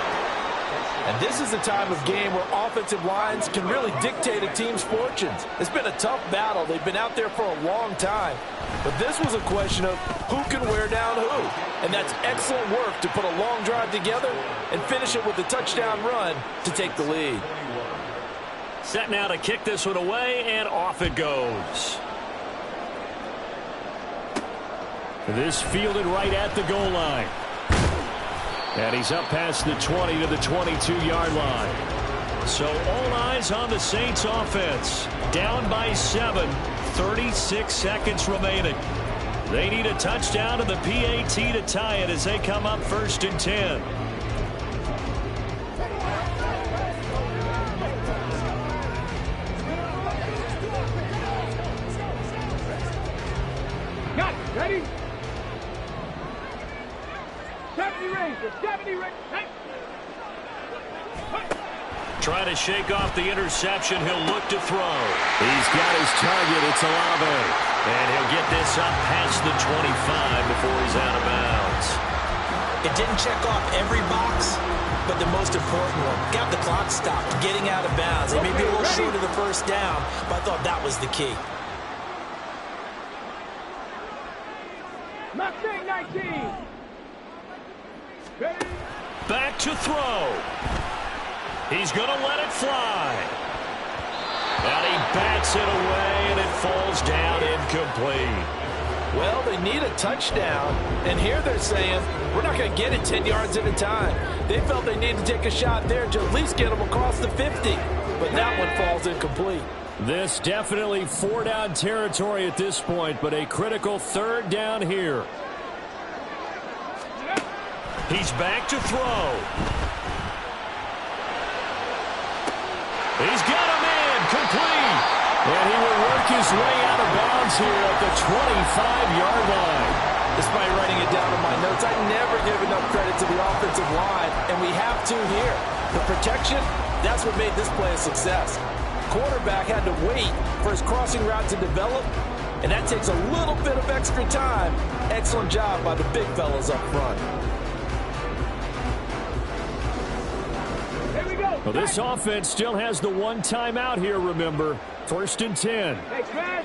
And this is a time of game where offensive lines can really dictate a team's fortunes. It's been a tough battle. They've been out there for a long time. But this was a question of who can wear down who. And that's excellent work to put a long drive together and finish it with a touchdown run to take the lead. Set now to kick this one away, and off it goes. This fielded right at the goal line. And he's up past the 20 to the 22-yard line. So all eyes on the Saints offense. Down by 7, 36 seconds remaining. They need a touchdown to the PAT to tie it as they come up 1st and 10. Got it. Ready? 70 Ranger. 70 Ranger. Trying to shake off the interception. He'll look to throw. He's got his target. It's Olave. And he'll get this up past the 25 before he's out of bounds. It didn't check off every box, but the most important one. Got the clock stopped, getting out of bounds. They may be a little short of the 1st down, but I thought that was the key. Mustang 19. Ready? Back to throw. He's going to let it fly. And he bats it away, and it falls down incomplete. Well, they need a touchdown, and here they're saying, we're not going to get it 10 yards at a time. They felt they needed to take a shot there to at least get them across the 50, but that one falls incomplete. This definitely 4-down territory at this point, but a critical 3rd down here. He's back to throw. He's got a man complete. And he will work his way out of bounds here at the 25-yard line. Despite writing it down in my notes, I never give enough credit to the offensive line, and we have to here. The protection, that's what made this play a success. quarterback had to wait for his crossing route to develop, and that takes a little bit of extra time. Excellent job by the big fellas up front. Well, this offense still has the one timeout here, remember. 1st and 10. Thanks, man.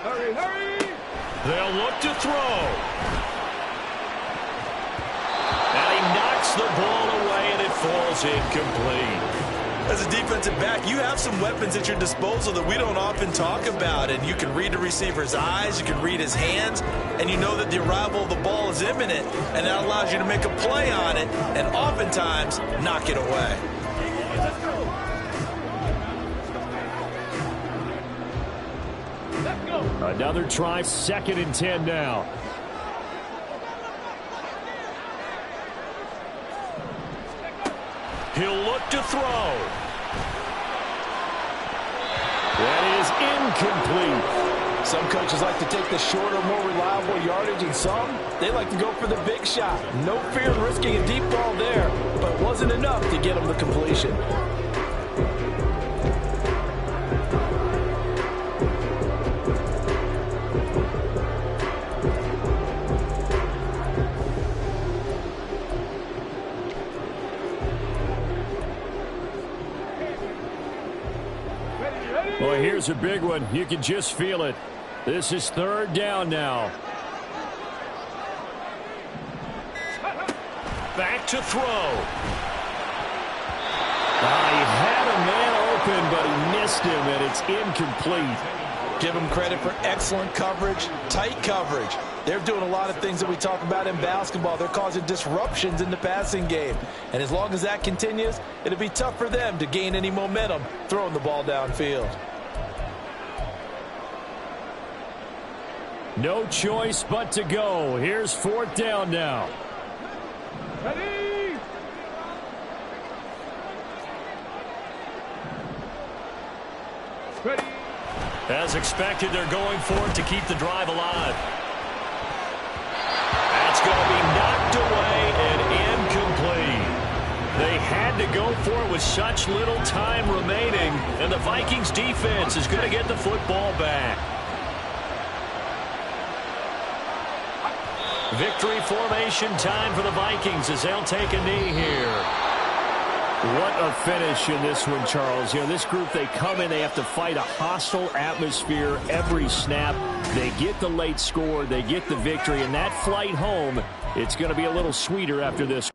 Hurry, hurry! They'll look to throw. And he knocks the ball away, and it falls incomplete. As a defensive back, you have some weapons at your disposal that we don't often talk about, and you can read the receiver's eyes, you can read his hands, and you know that the arrival of the ball is imminent, and that allows you to make a play on it, and oftentimes knock it away. Let's go! Another try, 2nd and 10 now. He'll look to throw. That is incomplete. Some coaches like to take the shorter, more reliable yardage, and some, they like to go for the big shot. No fear in risking a deep ball there, but it wasn't enough to get them the completion. Well, here's a big one. You can just feel it. This is 3rd down now. Back to throw. He had a man open, but he missed him, and it's incomplete. Give them credit for excellent coverage, tight coverage. They're doing a lot of things that we talk about in basketball. They're causing disruptions in the passing game. And as long as that continues, it'll be tough for them to gain any momentum throwing the ball downfield. No choice but to go. Here's 4th down now. Ready! Ready! As expected, they're going for it to keep the drive alive. That's going to be knocked away and incomplete. They had to go for it with such little time remaining, and the Vikings defense is going to get the football back. Victory formation time for the Vikings as they'll take a knee here. What a finish in this one, Charles. You know, this group, they come in, they have to fight a hostile atmosphere every snap. They get the late score, they get the victory, and that flight home, it's going to be a little sweeter after this.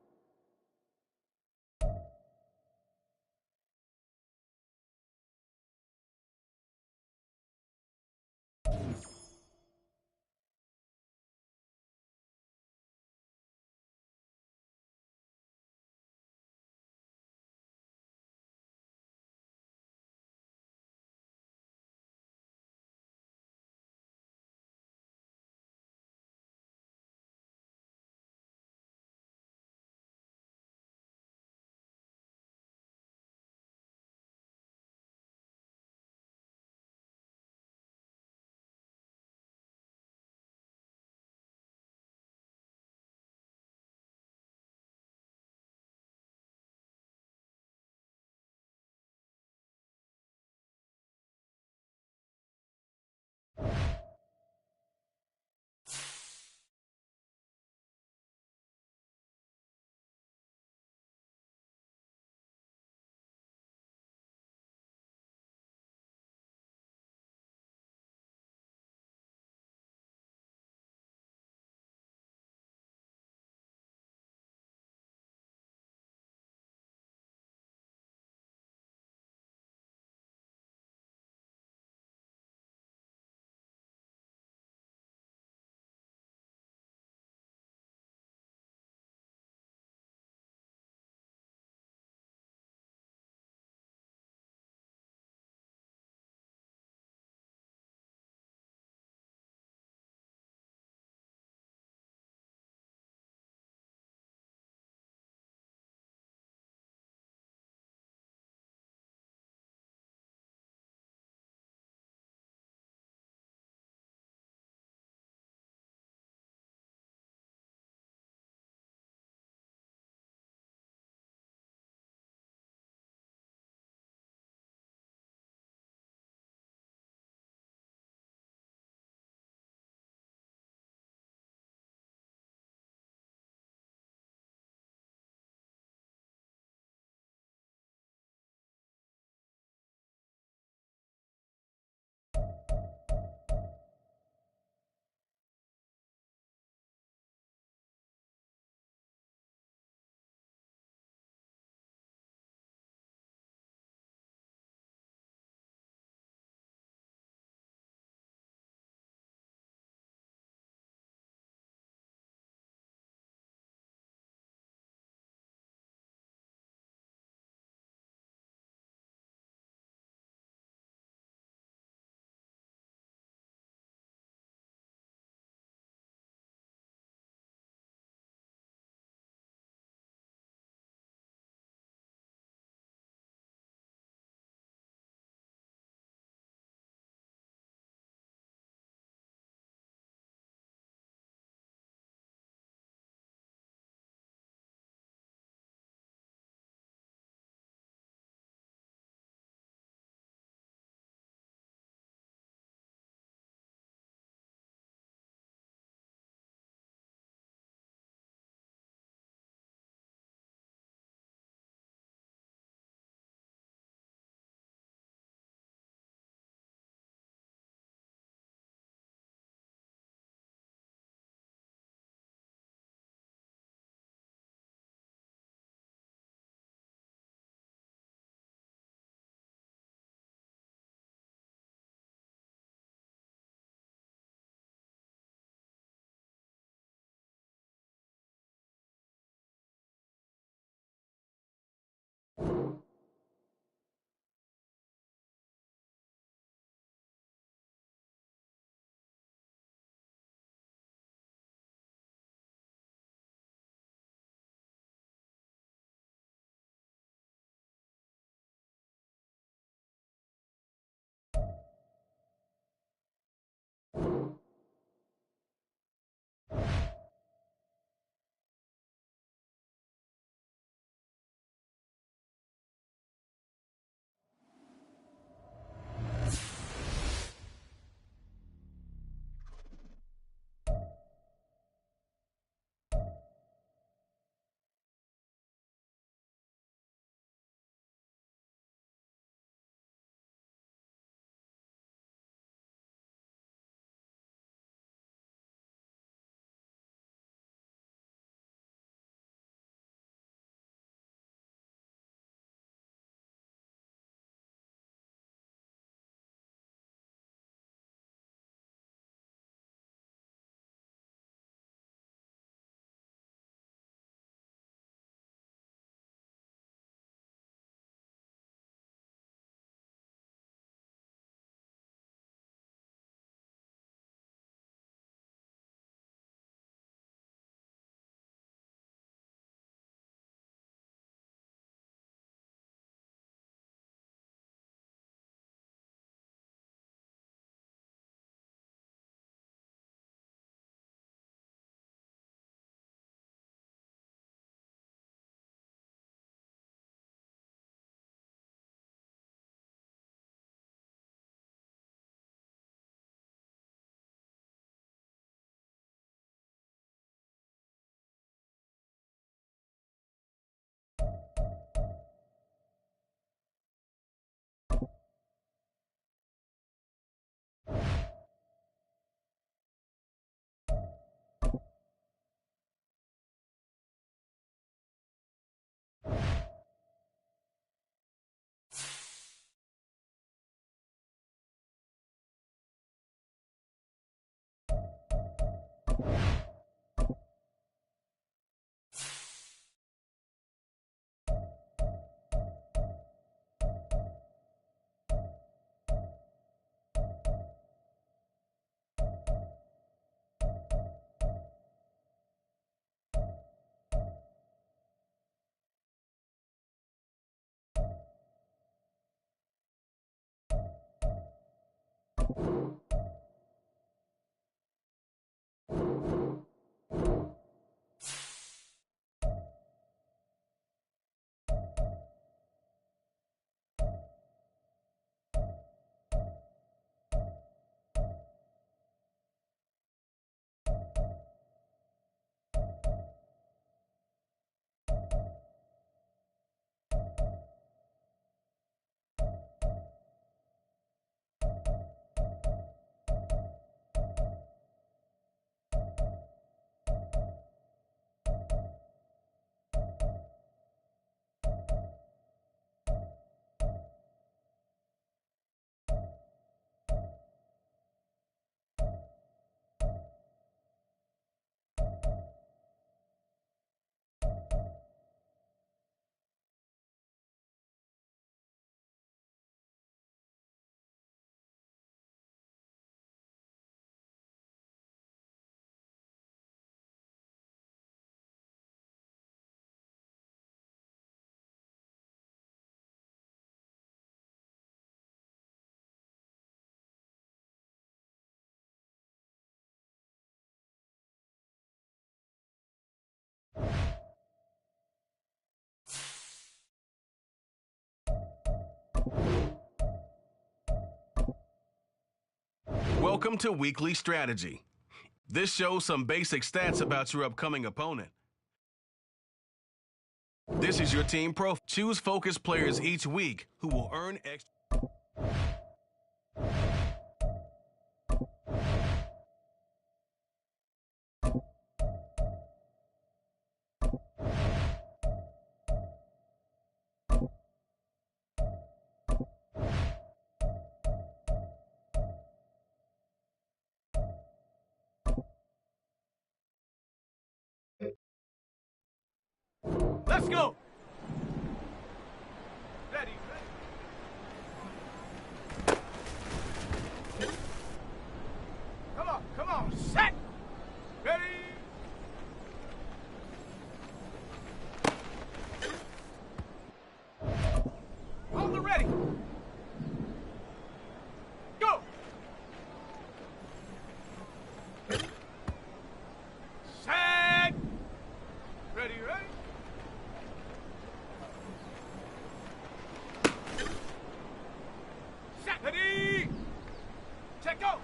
Welcome to Weekly Strategy. This shows some basic stats about your upcoming opponent. This is your team profile. Choose focused players each week who will earn extra. Let's go. Ready. Come on, set. Ready. On the ready. Go. Set. Ready. Set. Ready. Check go.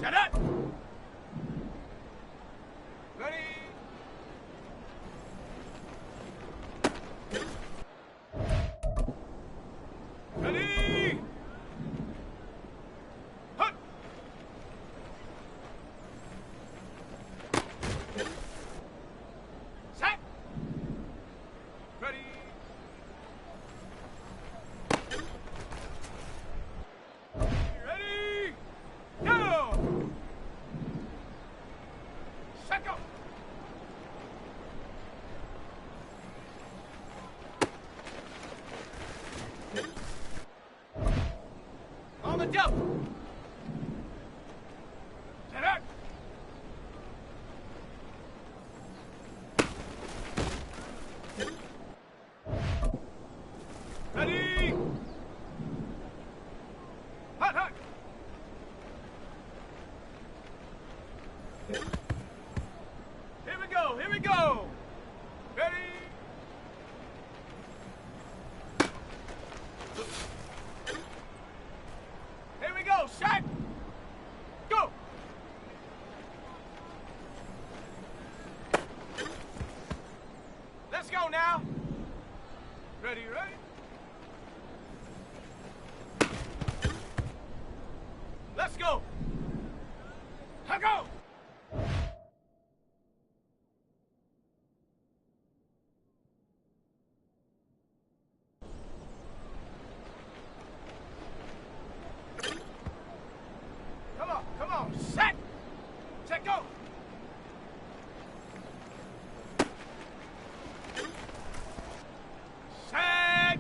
Set up. Ready. Ready. Hut. Set. Ready. Ready. Go. Set go. On the double. Set up. Ready. Hot, hot. Here we go. Here we go. Ready. Here we go. Set. Go. Let's go now. Ready, ready. Let's go. Go. Come on, set. Check go. Set.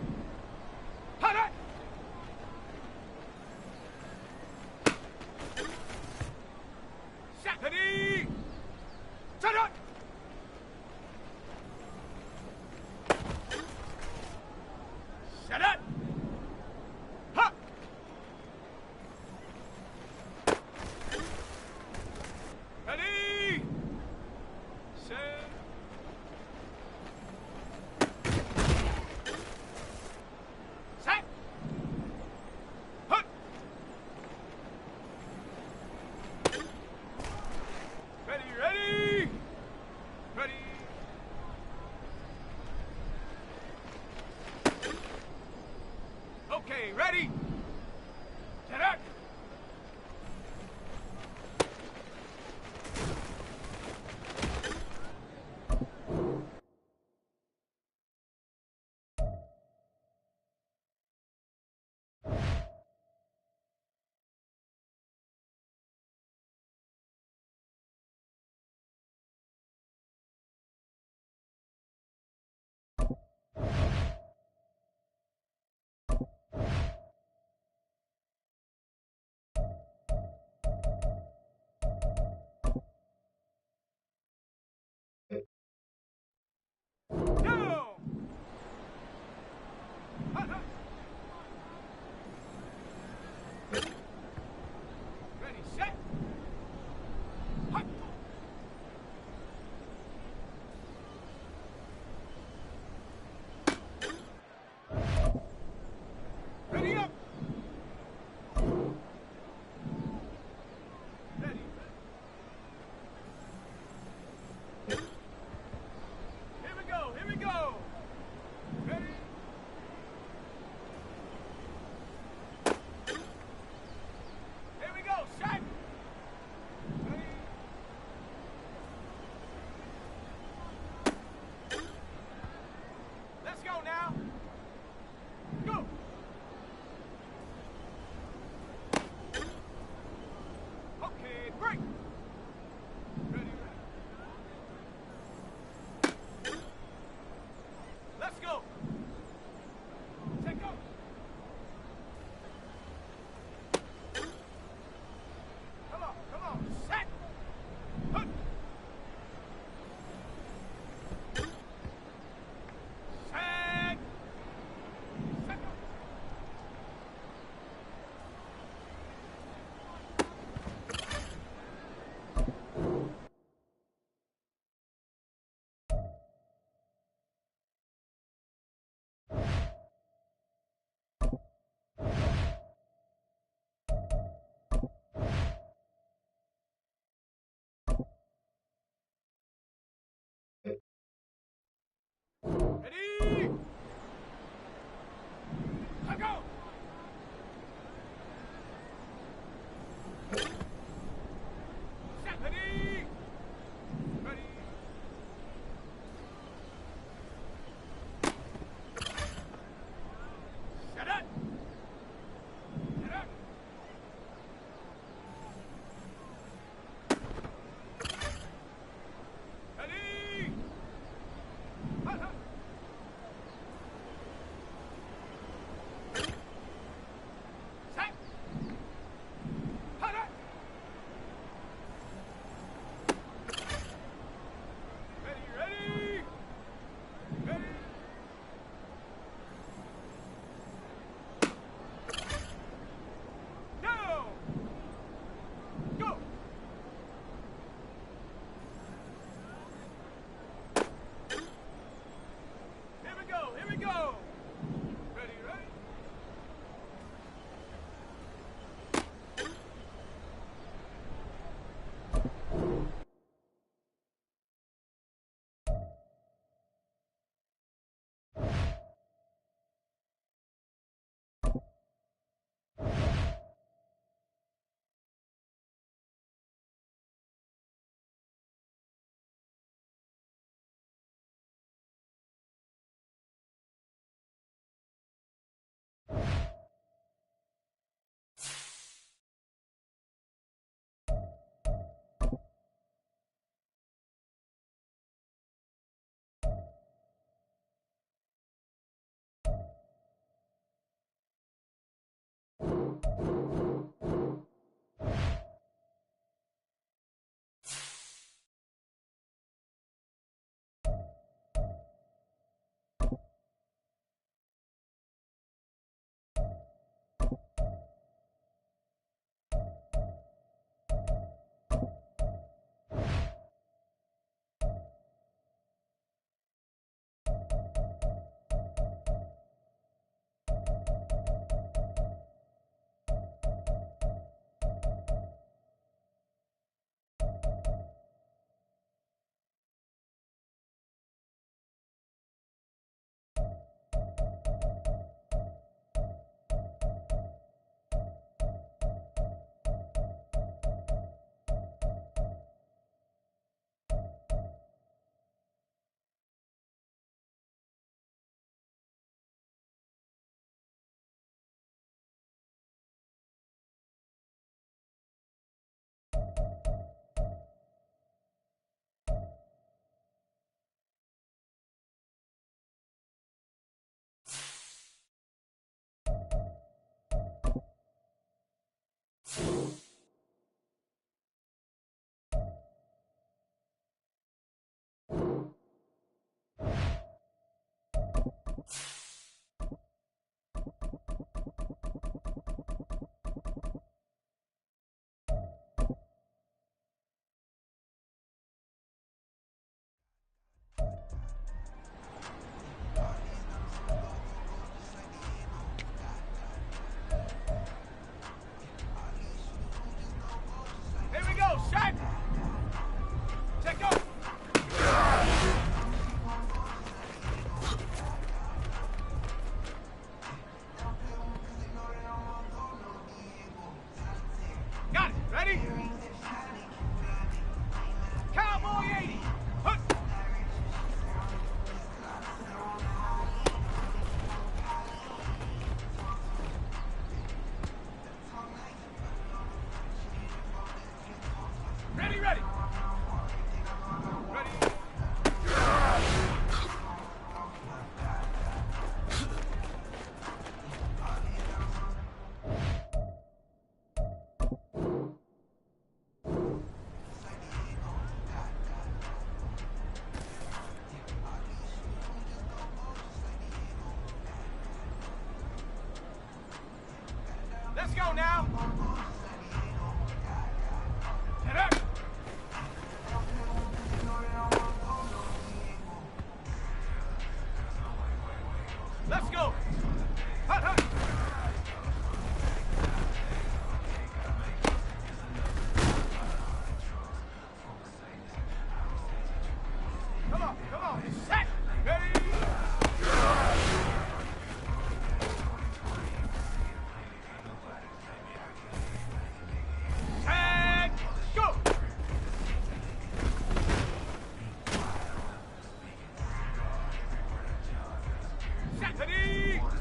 go now. Get up. Let's go. Hut, hut. Come on, come on. Set. Ready. And go. Set. Ready.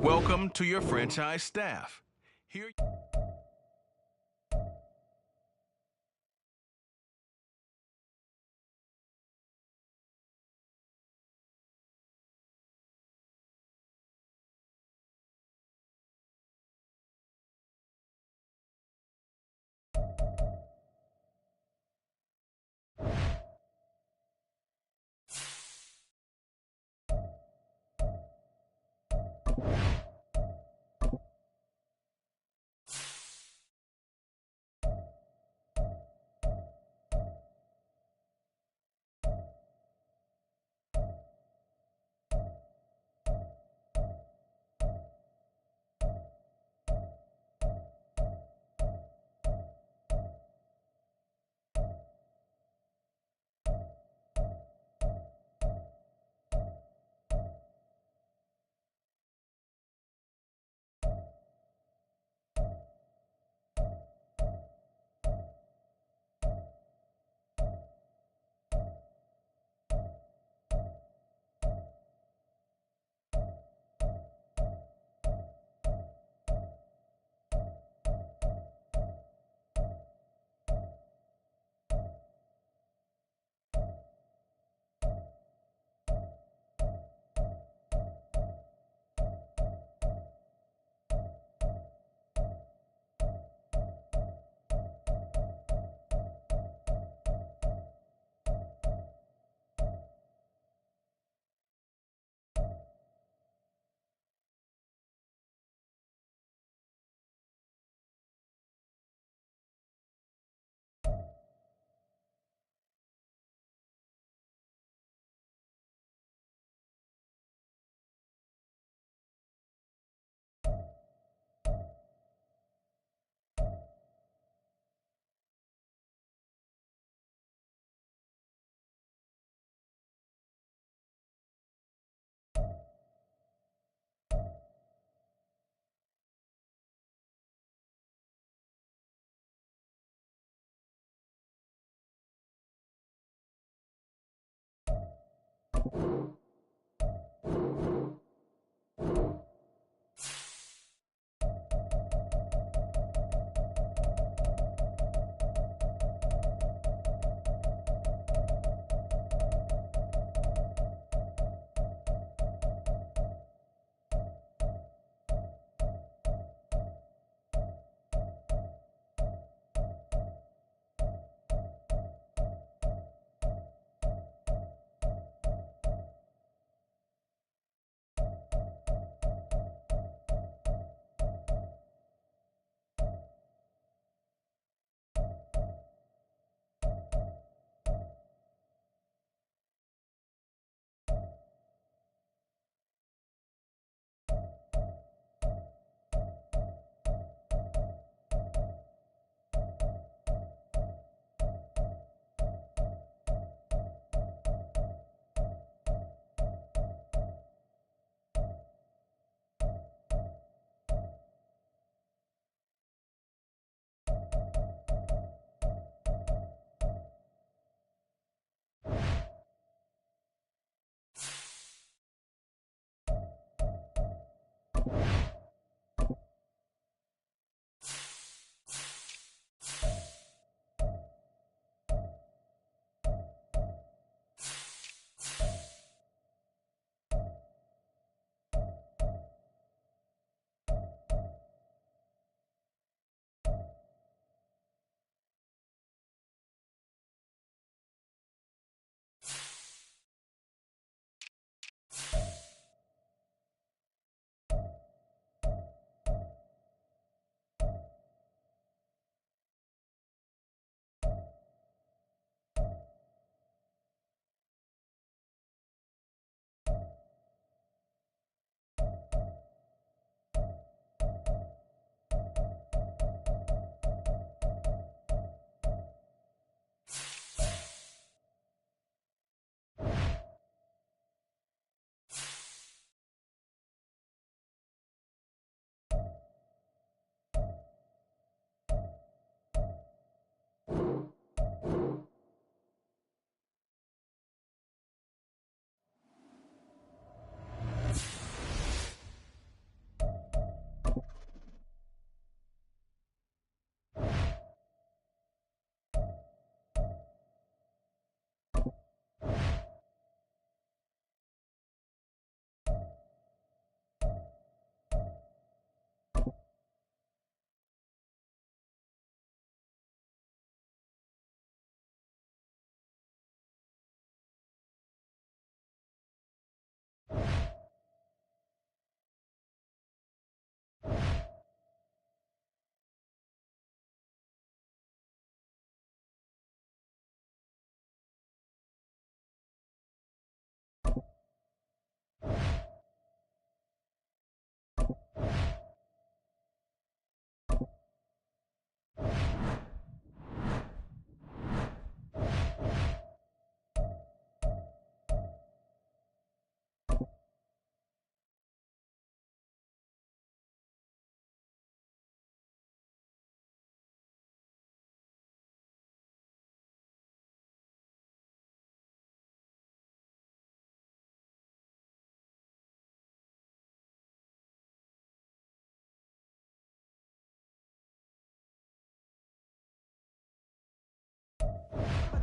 Welcome to your franchise staff. Here.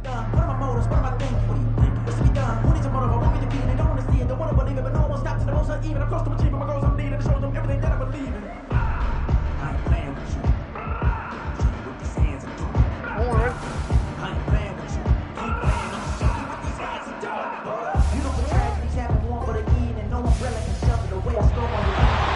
What are my motives? What am I thinking? What's to be done? Who needs a motive? I want me to be in it. Don't want to see it. Don't want to believe it. But no one stops to the most uneven. I'm close to achieving my goals. I'm needing to show them everything that I believe in. I ain't playing with you. Show you with these hands and do it. I ain't playing with you. Keep playing. I'm show you with these hands and do it. You know the tragedies happen one but again, and no umbrella can shove it away. I stroke on your feet.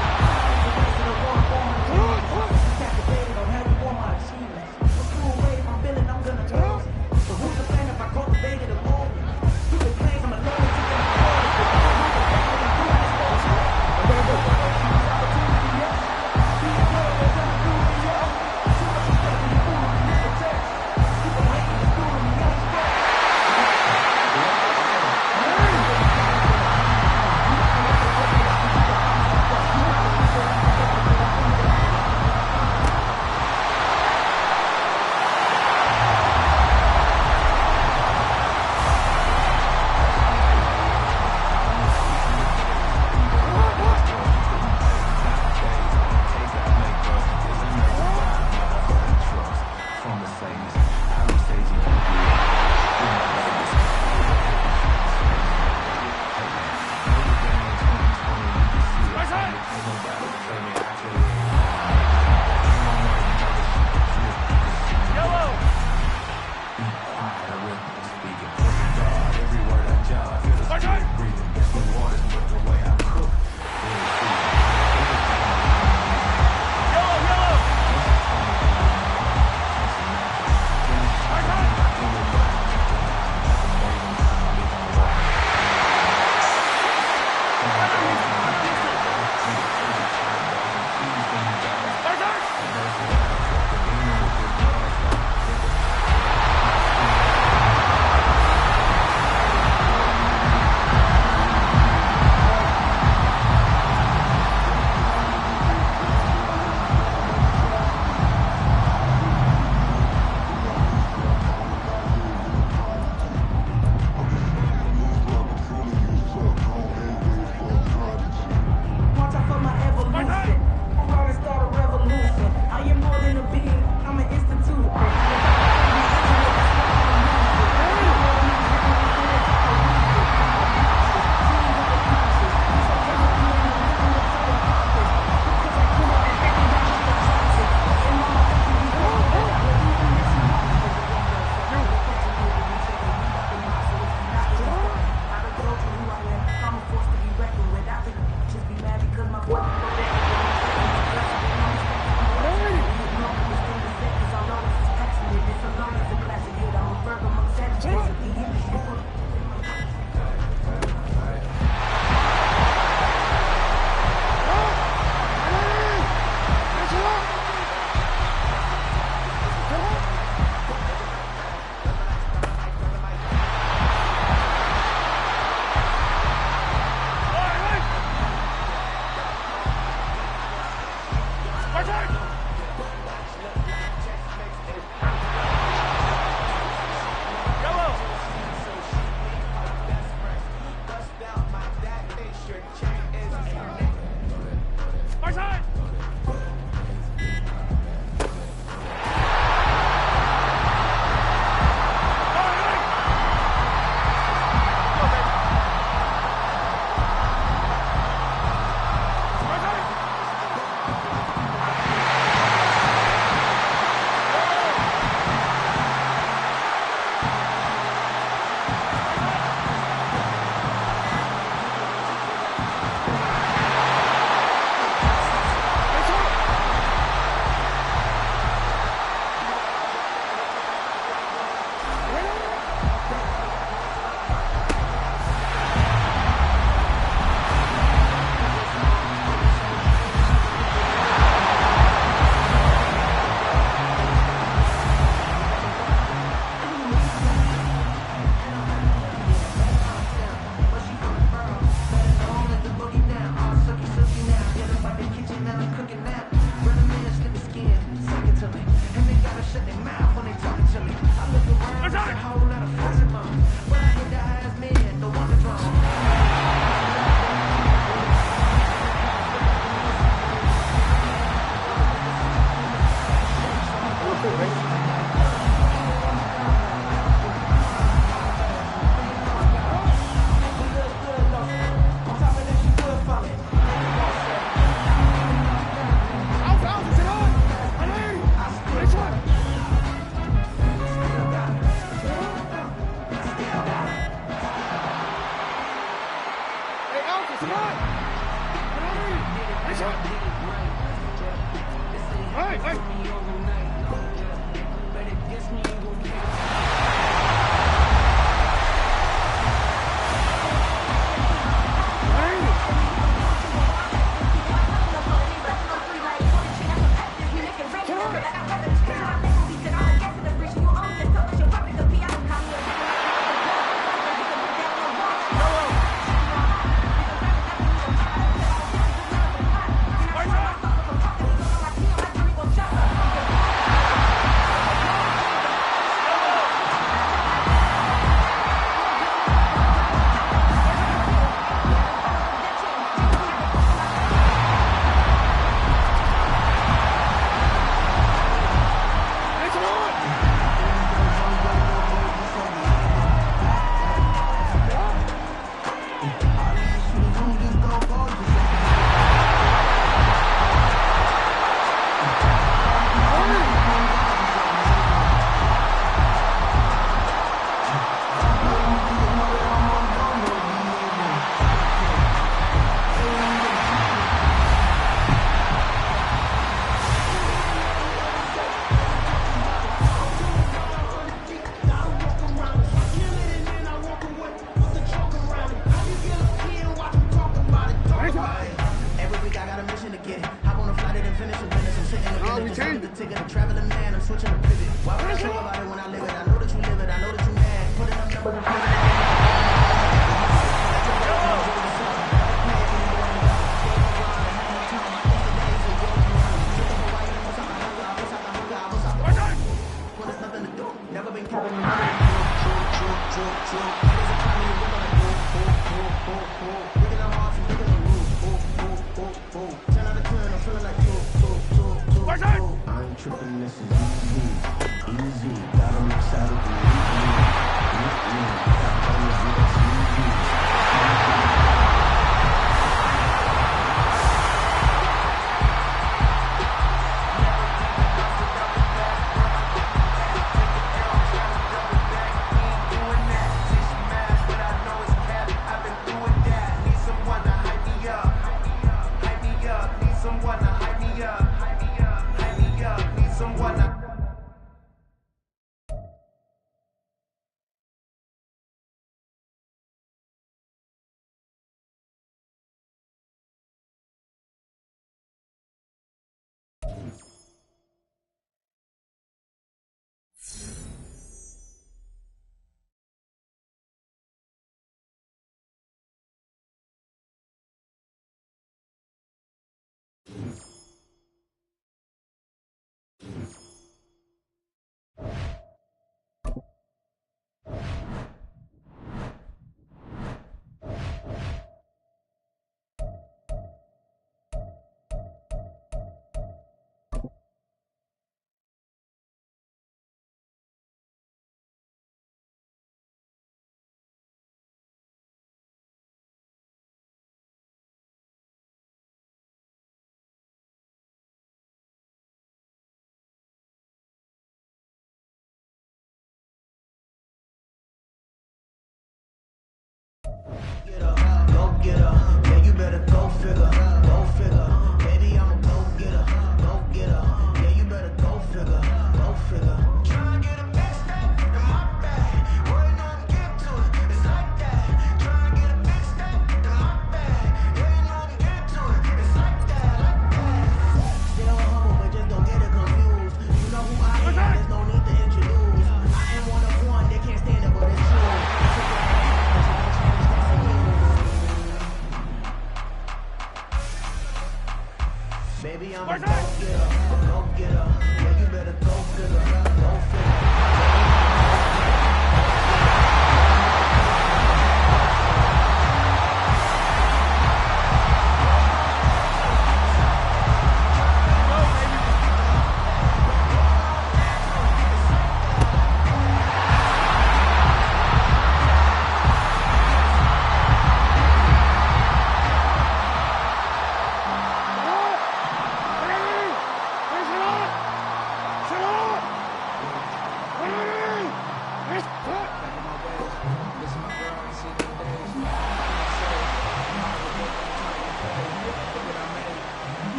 The rest of the world born in dreams. Captivated on how you want my achievements. What's cool way if I'm feeling I'm gonna lose it. So who's to blame if I cultivated a moment? Stupid plans, I'm alone to get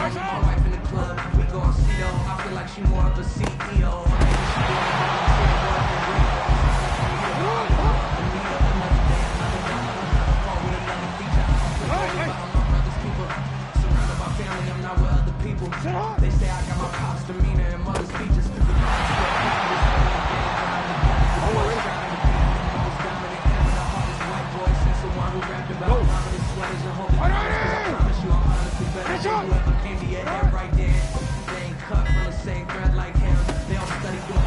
My wife in the club, we gon' see though. I feel like she more of a CEO. Surrounded by family, I'm not with other people. They say I got my pops demeanor and mother's features. Right there, they ain't cut from the same thread like him. They all study doing